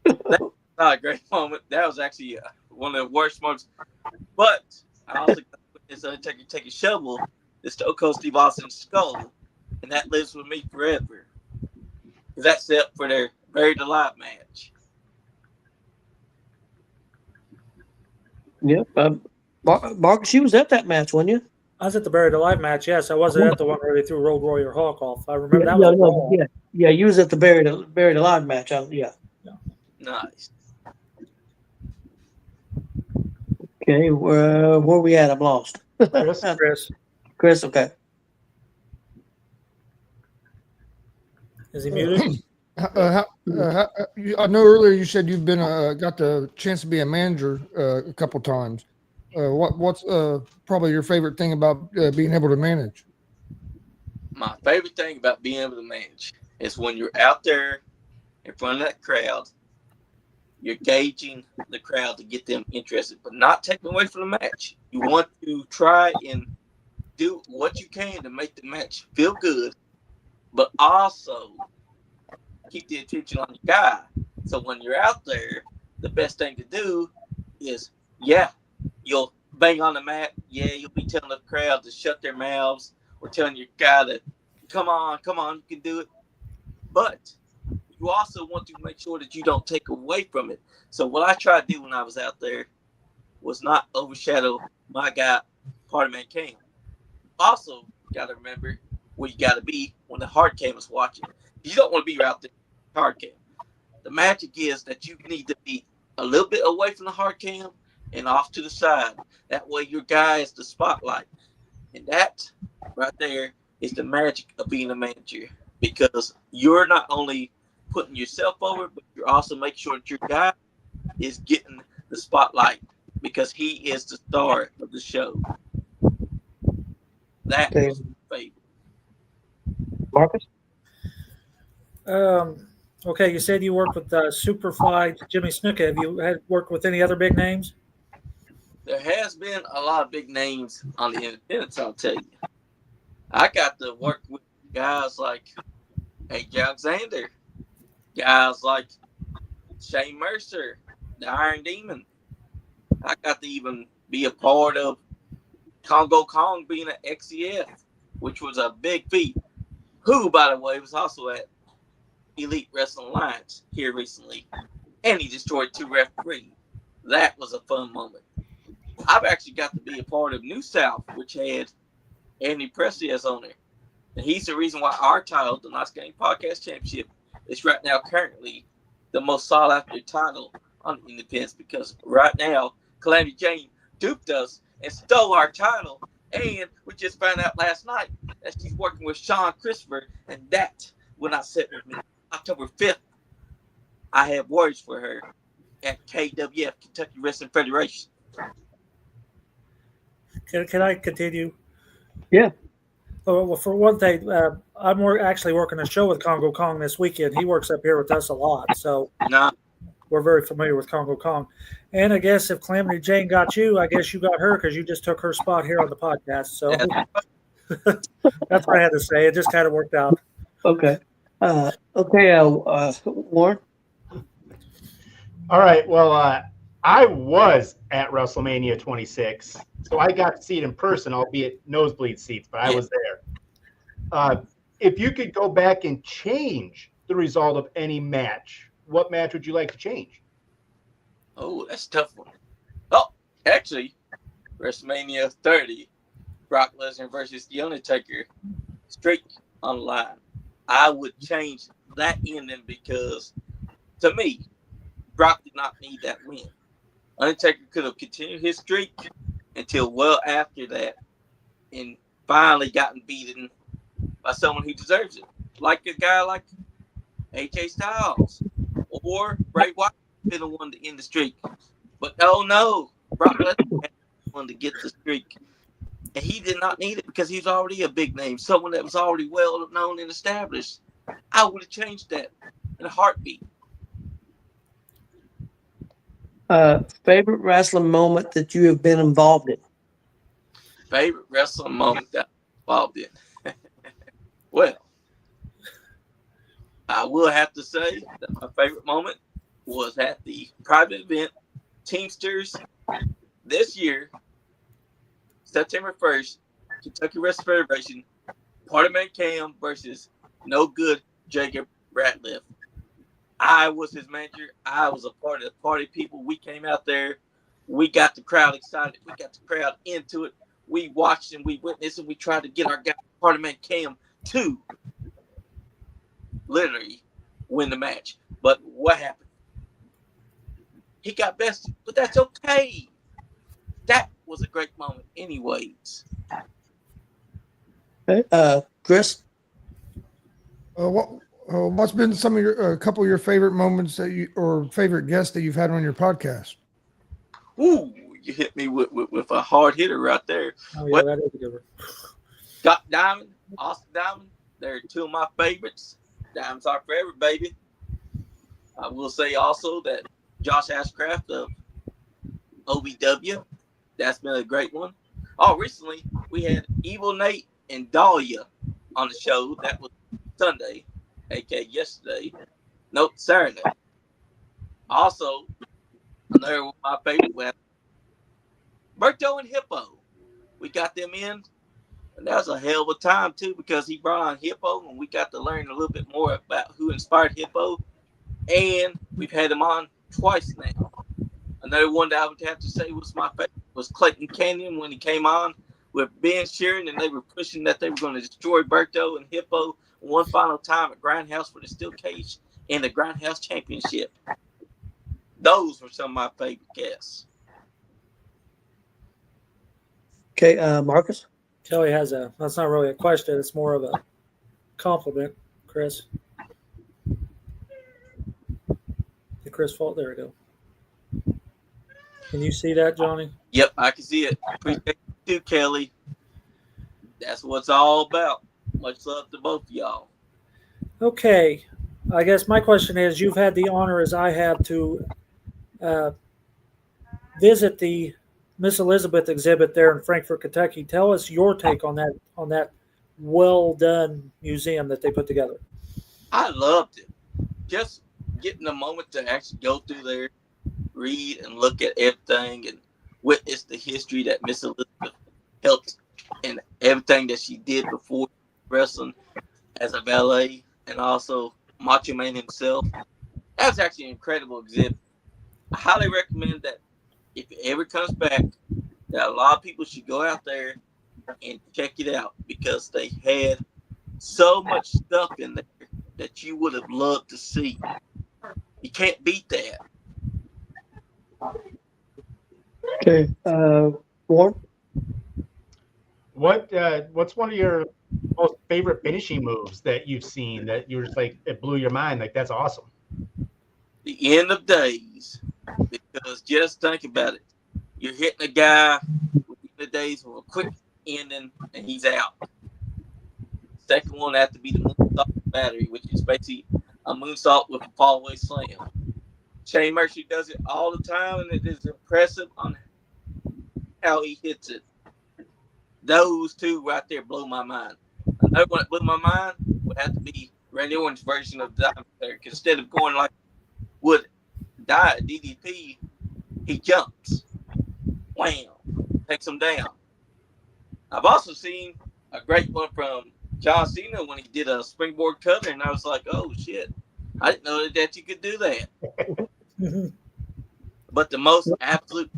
That was not a great moment. That was actually one of the worst moments. But I also got to witness Undertaker take a shovel, the Stone Cold Steve Austin's skull, and that lives with me forever. Because that's set for their Buried Alive match. Yep. Marcus, you was at that match, wasn't you? I was at the Buried Alive match. Yes, I wasn't at the one where they threw Road Warrior Hawk off. I remember that yeah, was wrong. yeah. You was at the Buried Alive match. Yeah. Nice. Okay, where we at? I'm lost. Chris? Chris, okay. Is he muted? I know earlier you said you've been got the chance to be a manager a couple times. What's probably your favorite thing about being able to manage? My favorite thing about being able to manage is when you're out there in front of that crowd, you're gauging the crowd to get them interested, but not taking away from the match. You want to try and do what you can to make the match feel good, but also keep the attention on your guy. So when you're out there, the best thing to do is, you'll bang on the mat. Yeah, you'll be telling the crowd to shut their mouths or telling your guy to come on, you can do it. But you also want to make sure that you don't take away from it. So what I tried to do when I was out there was not overshadow my guy, Party Man Cam. Also, got to remember where you got to be when the hard cam is watching. You don't want to be out there hard cam. The magic is that you need to be a little bit away from the hard cam and off to the side. That way your guy is the spotlight. And that right there is the magic of being a manager, because you're not only putting yourself over, but you're also making sure that your guy is getting the spotlight because he is the star of the show. That was my favorite. Marcus? Okay, you said you worked with Superfly Jimmy Snuka. Have you had worked with any other big names? There has been a lot of big names on the independents, I'll tell you. I got to work with guys like A.J. Alexander, guys like Shane Mercer, the Iron Demon. I got to even be a part of Congo Kong being at XCF, which was a big feat. Who, by the way, was also at Elite Wrestling Alliance here recently. And he destroyed 2 referees. That was a fun moment. I've actually got to be a part of New South, which had Andy Presley as owner. And he's the reason why our title, the Nice Game Podcast Championship, is right now currently the most sought after title on the independents, because right now, Calamity Jane duped us and stole our title. And we just found out last night that she's working with Sean Christopher, and that will not sit with me. October 5th, I have words for her at KWF, Kentucky Wrestling Federation. Can I continue? Yeah. Well, for one thing, I'm actually working a show with Congo Kong this weekend. He works up here with us a lot, so we're very familiar with Congo Kong. And I guess if Calamity Jane got you, I guess you got her because you just took her spot here on the podcast. So that's what I had to say. It just kind of worked out. Okay. Warren? All right. Well, I was at WrestleMania 26, so I got to see it in person, albeit nosebleed seats, but I was there. If you could go back and change the result of any match, what match would you like to change? Oh, that's a tough one. Oh, actually, WrestleMania 30, Brock Lesnar versus The Undertaker, streak on the line. I would change that ending because, to me, Brock did not need that win. Undertaker could have continued his streak until well after that and finally gotten beaten by someone who deserves it. Like a guy like AJ Styles or Bray Wyatt been the one to end the streak. But oh no, Brock Lesnar had the one to get the streak. And he did not need it because he's already a big name, someone that was already well known and established. I would have changed that in a heartbeat. Favorite wrestling moment that you have been involved in? Favorite wrestling moment that I'm involved in? Well, I will have to say that my favorite moment was at the private event Teamsters this year, September 1st, Kentucky Wrestling Federation, Party Man Cam versus No Good Jacob Ratliff. I was his manager. I was a part of the party people. We came out there we got the crowd excited. We got the crowd into it. We watched and we witnessed and we tried to get our guy, Party Man Cam, to literally win the match. But what happened? He got bested, but that's okay. That was a great moment, anyways. Okay. Chris? What's been some of your a couple of your favorite moments that you or favorite guests that you've had on your podcast? Ooh, you hit me with a hard hitter right there. Oh, yeah, Well, that is a good one. Scott Diamond, Austin Diamond, they're two of my favorites. Diamonds are forever, baby. I will say also that Josh Ashcraft of OVW, that's been a great one. Oh, recently we had Evil Nate and Dahlia on the show. That was Sunday, aka yesterday. Nope, Saturday. Also, another one of my favorite was Berto and Hippo. We got them in, and that was a hell of a time too because he brought on Hippo, and we got to learn a little bit more about who inspired Hippo. And we've had him on twice now. Another one that I would have to say was my favorite was Clayton Canyon when he came on with Ben Sheeran, and they were pushing that they were going to destroy Berto and Hippo one final time at Grindhouse for the Steel Cage and the Grindhouse Championship. Those were some of my favorite guests. Okay, Marcus? Kelly has that's not really a question. It's more of a compliment, Chris. The Chris fault. There we go. Can you see that, Johnny? Yep, I can see it. Appreciate you too, Kelly. That's what it's all about. Much love to both of y'all. Okay. I guess my question is, you've had the honor, as I have, to visit the Miss Elizabeth exhibit there in Frankfort, Kentucky. Tell us your take on that well done museum that they put together. I loved it. Just getting a moment to actually go through there, read and look at everything and witness the history that Miss Elizabeth helped and everything that she did before wrestling as a valet and also Macho Man himself. That was actually an incredible exhibit. I highly recommend that if it ever comes back, that a lot of people should go out there and check it out because they had so much stuff in there that you would have loved to see. You can't beat that. Okay, Warren? What's one of your most favorite finishing moves that you've seen that you're just like it blew your mind? Like that's awesome. The end of days. Because just think about it. You're hitting a guy within the days with a quick ending and he's out. Second one had to be the moonsault battery, which is basically a moonsault with a fallaway slam. Shane Mercy does it all the time, and it is impressive on how he hits it. Those two right there blow my mind. Another one that blew my mind would have to be Randy Orton's version of Diamond there. Instead of going like would die at DDP, he jumps. Wham! Takes him down. I've also seen a great one from John Cena when he did a springboard cutter, and I was like, oh shit. I didn't know that you could do that. But the most absolute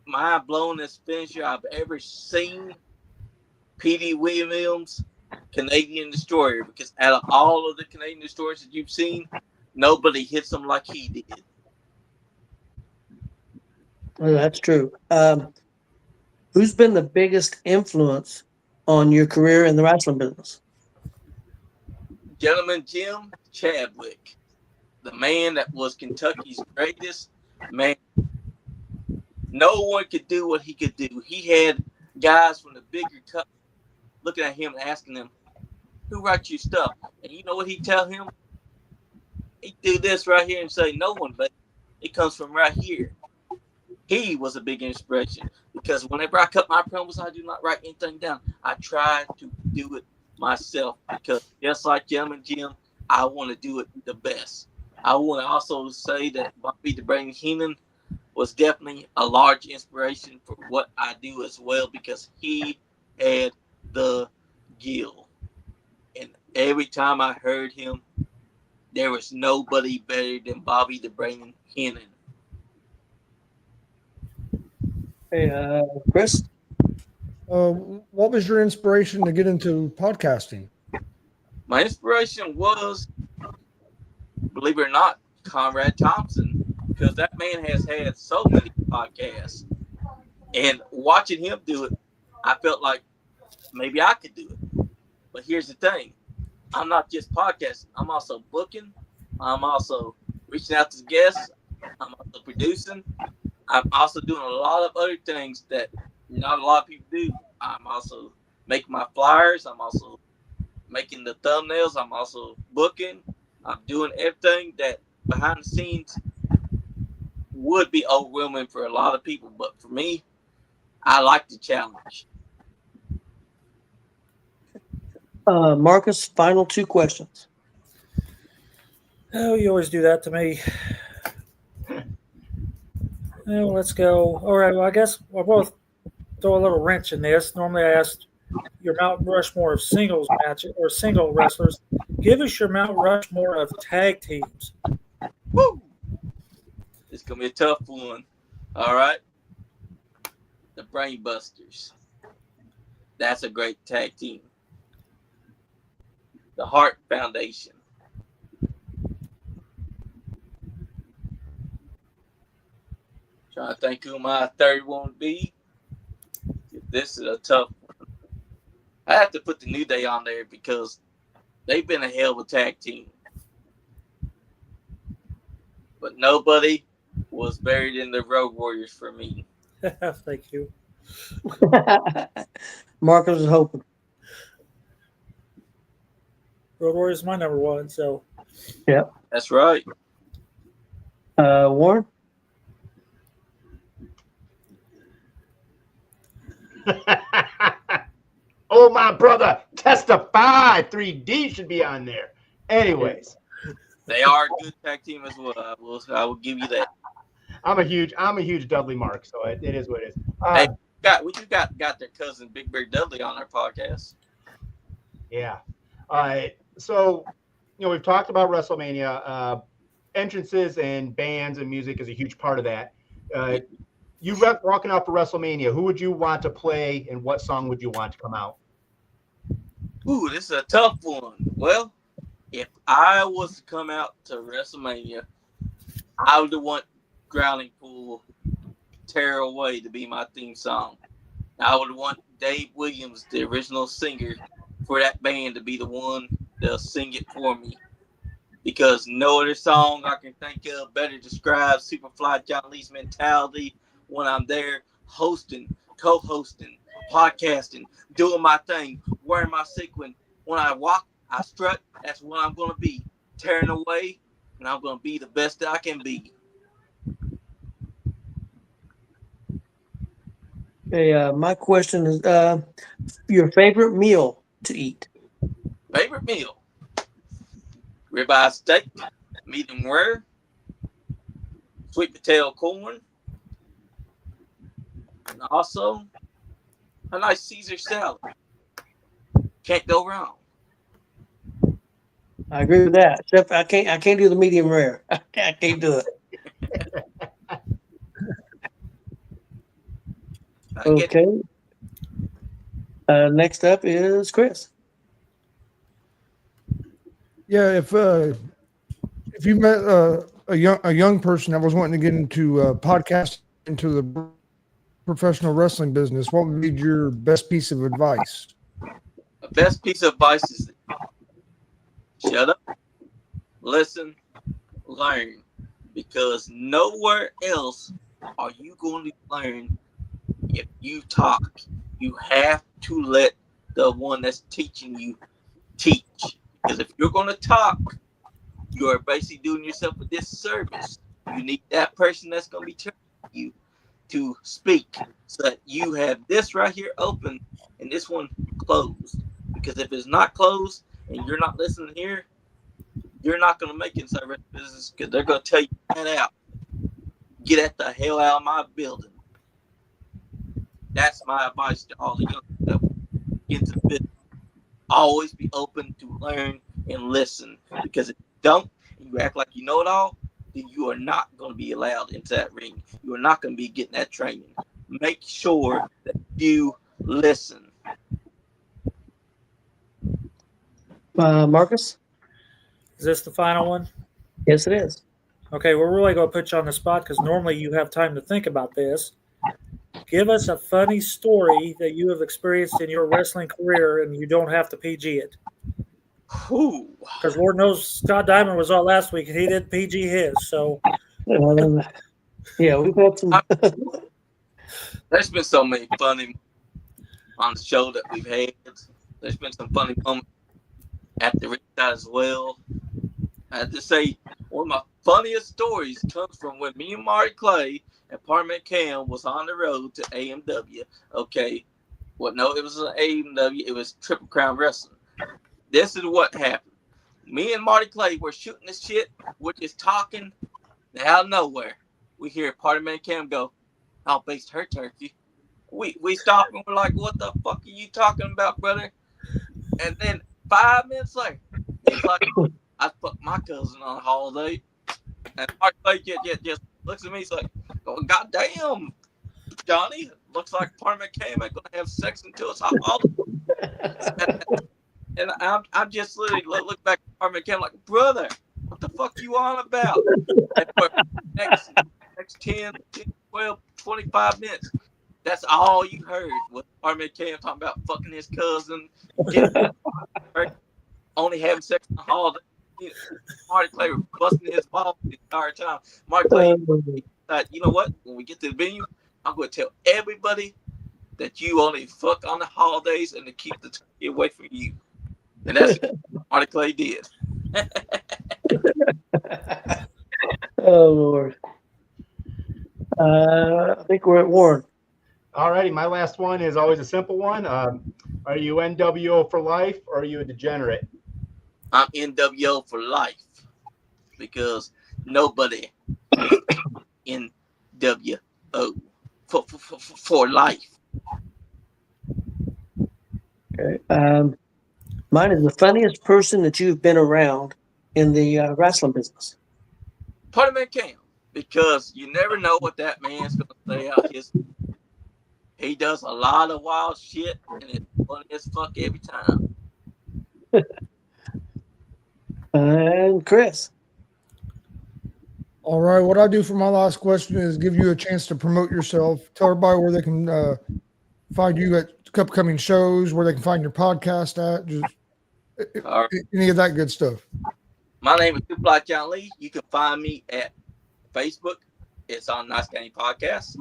mind-blowing finisher I've ever seen, P.D. Williams, Canadian Destroyer, because out of all of the Canadian Destroyers that you've seen, nobody hits them like he did. Well, that's true. Who's been the biggest influence on your career in the wrestling business? Gentleman Jim Chadwick, the man that was Kentucky's greatest man. No one could do what he could do. He had guys from the bigger cup looking at him and asking him, who writes your stuff? And you know what he'd tell him? He'd do this right here and say, no one, but it comes from right here. He was a big inspiration because whenever I cut my promos, I do not write anything down. I try to do it myself because just like Gentleman Jim, I want to do it the best. I want to also say that Bobby the Brain Heenan was definitely a large inspiration for what I do as well because he had the gill. And every time I heard him, there was nobody better than Bobby the Brain Heenan. Hey, Chris. What was your inspiration to get into podcasting? My inspiration was, believe it or not, Conrad Thompson, because that man has had so many podcasts. And watching him do it, I felt like maybe I could do it. But here's the thing, I'm not just podcasting, I'm also booking, I'm also reaching out to guests, I'm also producing, I'm also doing a lot of other things that not a lot of people do. I'm also making my flyers, I'm also making the thumbnails, I'm also booking, I'm doing everything that behind the scenes would be overwhelming for a lot of people. But for me, I like the challenge. Marcus, final 2 questions. Oh, you always do that to me. Oh, let's go. All right. Well, I guess we'll both throw a little wrench in this. Normally, I ask your Mount Rushmore of singles matches or single wrestlers. Give us your Mount Rushmore of tag teams. Woo! It's gonna be a tough one. All right, the Brainbusters. That's a great tag team. The Hart Foundation. Trying to think who my third one would be. This is a tough one. I have to put the New Day on there because they've been a hell of a tag team. But nobody was buried in the Road Warriors for me. Thank you. Marcus was hoping. Road Warriors is my number one. So Yep. That's right. Warren. Oh, my brother, Testify 3D should be on there. Anyways, They are a good tag team as well. I will give you that. I'm a huge Dudley Mark, so it is what it is. Hey, we just got their cousin Big Bear Dudley on our podcast. Yeah. So, we've talked about WrestleMania. Entrances and bands and music is a huge part of that. You walking out for WrestleMania, who would you want to play and what song would you want to come out? Ooh, this is a tough one. Well, if I was to come out to WrestleMania, I would want Grounding Pool, Tear Away to be my theme song. I would want Dave Williams, the original singer for that band, to be the one to sing it for me. Because no other song I can think of better describes Superfly John Lee's mentality when I'm there hosting, co-hosting, podcasting, doing my thing, wearing my sequin. When I walk, I strut. That's what I'm going to be. Tearing away, and I'm going to be the best that I can be. Hey, my question is your favorite meal to eat. Favorite meal? Ribeye steak, medium rare, sweet potato corn, and also a nice Caesar salad. Can't go wrong. I agree with that. Except I can't do the medium rare. I can't do it. Okay. Next up is Chris. Yeah, if you met a young person that was wanting to get into podcast into the professional wrestling business, what would be your best piece of advice? The best piece of advice is shut up, listen, learn, because nowhere else are you going to learn if you talk. You have to let the one that's teaching you teach. Because if you're going to talk, you are basically doing yourself a disservice. You need that person that's going to be telling you to speak so that you have this right here open and this one closed. Because if it's not closed and you're not listening here, you're not going to make it inside business because they're going to tell you that out. Get the hell out of my building. That's my advice to all the young people get into the business. Always be open to learn and listen, because if you don't and you act like you know it all, then you are not going to be allowed into that ring. You are not going to be getting that training. make sure that you listen. Marcus? Is this the final one? Yes, it is. Okay, we're really going to put you on the spot because normally you have time to think about this. Give us a funny story that you have experienced in your wrestling career, and you don't have to PG it. Because Lord knows Scott Diamond was on last week, and he did PG his. So, yeah, we've had some. There's been so many funny on the show that we've had. There's been some funny moments at the ringside as well. I have to say, one of my funniest stories comes from when me and Marty Clay and Parliament Cam was on the road to AMW. Okay. Well, no, it was an AMW. It was Triple Crown Wrestling. This is what happened. Me and Marty Clay were shooting this shit. We're just talking. And out of nowhere, we hear Parliament Cam go, "I'll baste her turkey." We stop and we're like, "What the fuck are you talking about, brother?" And then 5 minutes later, he's like, "I fucked my cousin on a holiday." And Mark Clay just looks at me. He's like, "Oh, goddamn, Johnny, looks like Parliament Cam ain't gonna have sex until it's a holiday." And I'm just literally look back at Parliament Cam like, "Brother, what the fuck you on about?" And for next 10, 12, 25 minutes, that's all you heard was Parliament Cam talking about fucking his cousin, only having sex on the holiday. Marty Clay was busting his balls the entire time. Marty Clay said, "You know what? When we get to the venue, I'm going to tell everybody that you only fuck on the holidays and to keep the turkey away from you." And that's what Marty Clay did. Oh, Lord. I think we're at Warren. All righty, my last one is always a simple one. Are you NWO for life or are you a degenerate? I'm NWO for life because nobody is NWO for life. Okay. Mine is the funniest person that you've been around in the wrestling business. Parliament Cam, because you never know what that man's going to say out his. He does a lot of wild shit, and it's funny as fuck every time. And Chris. All right. What I do for my last question is give you a chance to promote yourself. Tell everybody where they can find you at upcoming shows, where they can find your podcast at, just All right. any of that good stuff. My name is Super John Lee. You can find me at Facebook. It's on Nice Game Podcast.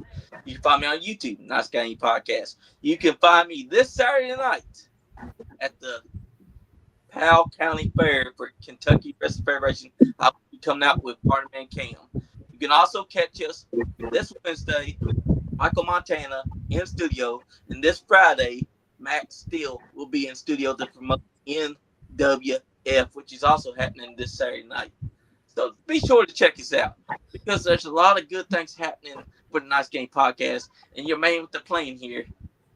You can find me on YouTube, Nice Game Podcast. You can find me this Saturday night at the Powell County Fair for Kentucky Wrestling Federation. I'll be coming out with Parliament Cam. You can also catch us this Wednesday, Michael Montana in studio, and this Friday, Max Steele will be in studio to promote NWF, which is also happening this Saturday night. So be sure to check us out because there's a lot of good things happening for the Nice Game Podcast, and your man with the plane here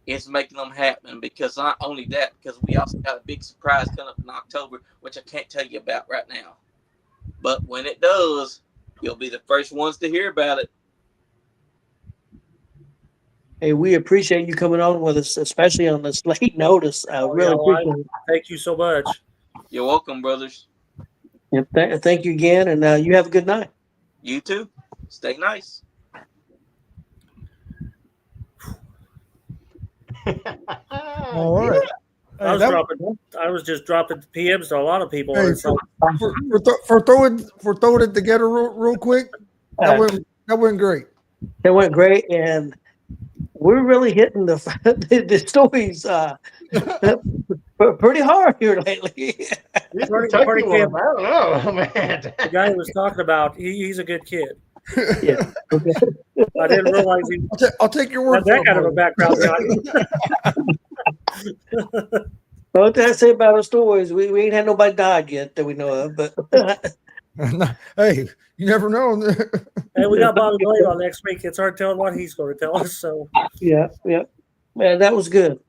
is making them happen. Because not only that, because we also got a big surprise coming up in October, which I can't tell you about right now. But when it does, you'll be the first ones to hear about it. Hey, we appreciate you coming on with us, especially on this late notice. I really appreciate it. Thank you so much. You're welcome, brothers. Yep, thank you again, and you have a good night. You too. Stay nice. All right. I was just dropping PMs to a lot of people. Hey, for throwing it together real quick, that went great. It went great, and we're really hitting the stories pretty hard here lately. I don't know, man. The guy who was talking about, he's a good kid. Yeah. Okay. I didn't realize he I'll take your word had that kind of a background. What did I say about our stories? We ain't had nobody died yet that we know of, but hey, you never know. And we got Bobby Blade on next week. It's hard telling what he's going to tell us. So yeah, man, that was good.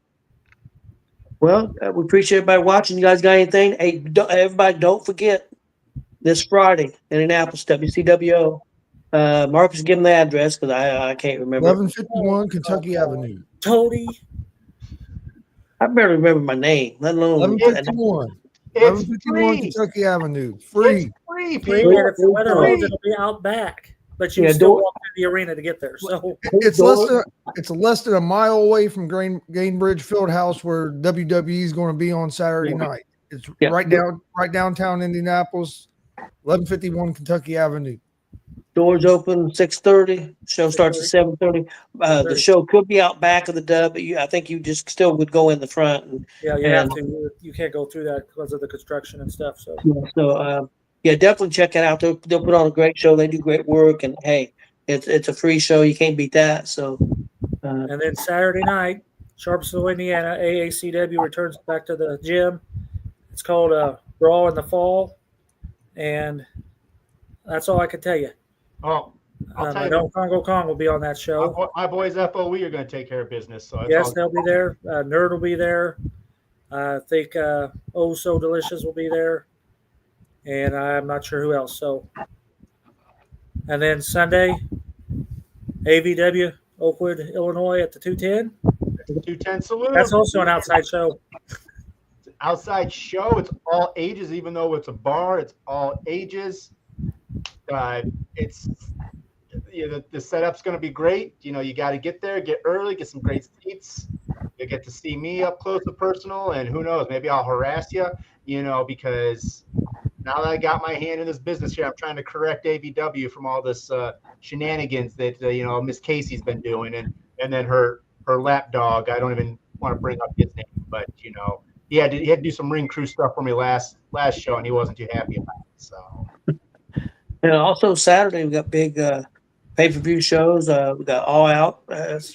Well, we appreciate everybody watching. You guys got anything? Hey, everybody, don't forget this Friday, Indianapolis, WCWO. Marcus, give him the address because I can't remember. 1151 Kentucky Avenue. Tony. I barely remember my name, let alone. 1151. It's 1151 free. Kentucky Avenue. Free. It's free, Free, people. and if the weather Free. holds, it'll be out back. But you Yeah, still don't- walk through the arena to get there. So It's less than a mile away from Gainbridge Fieldhouse where WWE is going to be on Saturday Yeah. night. It's Yeah. right downtown Indianapolis, 1151 Kentucky Avenue. Doors open 6:30. Show starts at 7:30. The show could be out back of the dub, but I think you just still would go in the front. And, yeah, you have to. You can't go through that because of the construction and stuff. So yeah, definitely check it out. They'll put on a great show. They do great work, and hey, it's a free show. You can't beat that. So, and then Saturday night, Sharpsville, Indiana, AACW returns back to the gym. It's called Brawl in the Fall, and that's all I can tell you. Oh, I'll tell I you. know Congo Kong will be on that show. My boys FOE are going to take care of business. So Yes, they'll be there. Nerd will be there. I think Oh So Delicious will be there, and I'm not sure who else. So, and then Sunday, AVW Oakwood, Illinois at the 210. 210 Saloon. That's also an outside show. Outside show. It's all ages, even though it's a bar. It's all ages. It's the setup's going to be great. You got to get there, get early, get some great seats. You get to see me up close and personal, and who knows, maybe I'll harass you. Because now that I got my hand in this business here, I'm trying to correct AVW from all this shenanigans that Miss Casey's been doing, and then her lap dog. I don't even want to bring up his name, but he had to do some ring crew stuff for me last show, and he wasn't too happy about it. So. and also Saturday we got big pay-per-view shows. We got All Out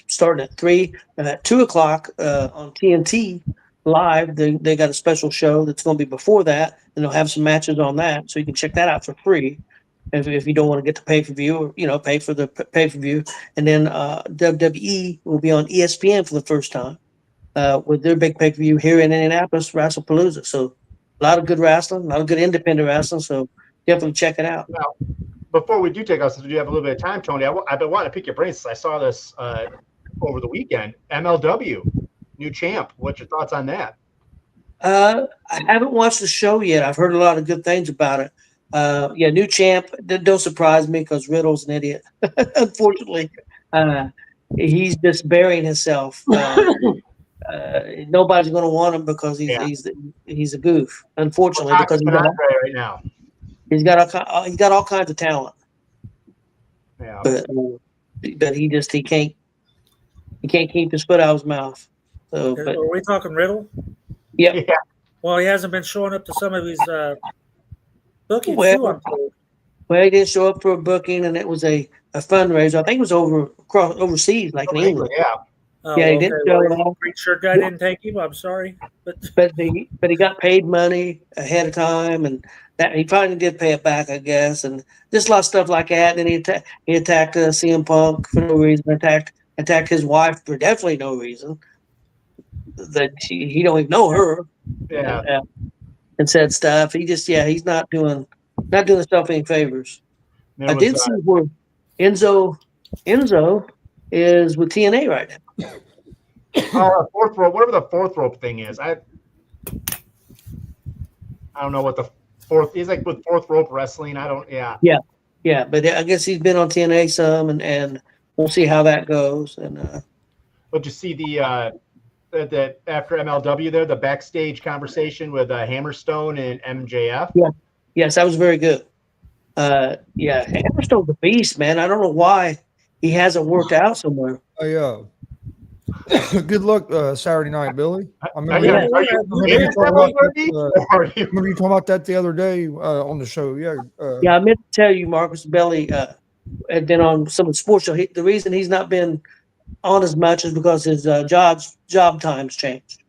starting at 3 and at 2 o'clock on TNT live. They got a special show that's going to be before that, and they'll have some matches on that, so you can check that out for free if you don't want to get the pay-per-view or pay for the pay-per-view. And then WWE will be on ESPN for the first time with their big pay-per-view here in Indianapolis, WrestlePalooza. So a lot of good wrestling, a lot of good independent wrestling. So definitely check it out. Now, before we do take off, since we do have a little bit of time, Tony, I've been wanting to pick your brains since I saw this over the weekend. MLW, new champ. What's your thoughts on that? I haven't watched the show yet. I've heard a lot of good things about it. New champ. Don't surprise me because Riddle's an idiot. Unfortunately, he's just burying himself. Nobody's going to want him because he's a goof. Unfortunately, because right now. He's got all kinds of talent. Yeah. But he can't keep his foot out of his mouth. So, Are we talking Riddle? Yep. Yeah. Well, he hasn't been showing up to some of these bookings too, I'm told. Well, he didn't show up for a booking, and it was a fundraiser. I think it was overseas, like in England. Yeah. Oh, Yeah, he didn't show up. Green shirt guy didn't take him. I'm sorry, But he got paid money ahead of time, and that he probably did pay it back, I guess, and just a lot of stuff like that. And then he attacked CM Punk for no reason. Attacked his wife for definitely no reason. That he don't even know her. Yeah. And said stuff. He's not doing himself any favors. I did see where Enzo is with TNA right now. Fourth rope, whatever the fourth rope thing is. I don't know what the fourth. He's like with fourth rope wrestling. I don't. Yeah. Yeah. But I guess he's been on TNA some, and we'll see how that goes. And but you see the after MLW there, the backstage conversation with Hammerstone and MJF. Yeah. Yes, that was very good. Hammerstone's a beast, man. I don't know why he hasn't worked out somewhere. Good luck Saturday night, Billy. I Are you remember you talking about that the other day on the show. Yeah, I meant to tell you, Marcus Belly had been on some of the sports show. The reason he's not been on as much is because his job times changed.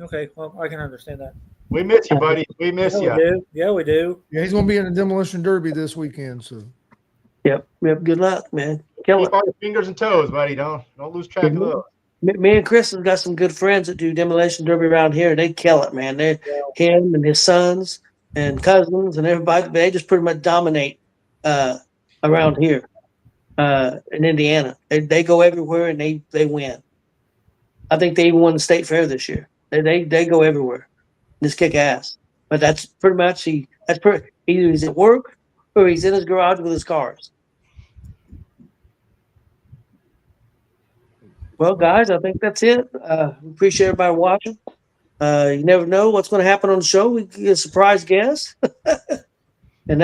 Okay, well, I can understand that. We miss you, buddy. We miss you. Yeah, we do. Yeah, he's going to be in the Demolition Derby this weekend. So. Yep. Good luck, man. Keep all your fingers and toes, buddy. Don't lose track of those. Me and Chris have got some good friends that do Demolition Derby around here. They kill it, man. Him and his sons and cousins and everybody. They just pretty much dominate around here. in Indiana. They go everywhere and they win. I think they even won the state fair this year. They go everywhere, just kick ass. But that's pretty much either he's at work or he's in his garage with his cars. Well, guys, I think that's it. Appreciate everybody watching. You never know what's going to happen on the show. We get a surprise guest. And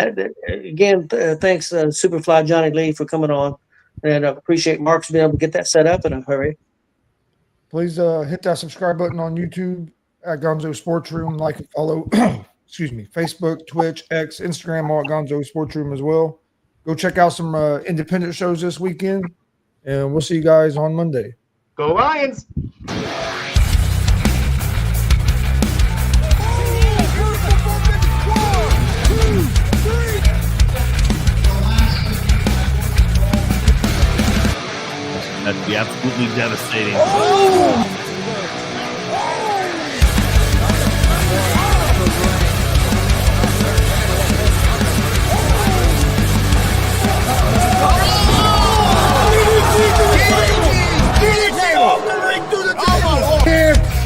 again, thanks Superfly Johnny Lee for coming on. And I appreciate Mark's being able to get that set up in a hurry. Please hit that subscribe button on YouTube at Gonzo Sports Room. Like and follow, excuse me, Facebook, Twitch, X, Instagram, all at Gonzo Sports Room as well. Go check out some independent shows this weekend. And we'll see you guys on Monday. Go Lions! That'd be absolutely devastating.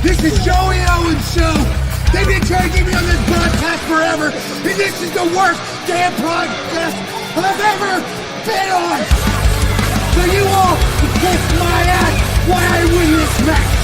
This is Joey Owens' show. They've been trying to get me on this broadcast forever, and this is the worst damn broadcast I've ever been on. So you all can kiss my ass while I win this match.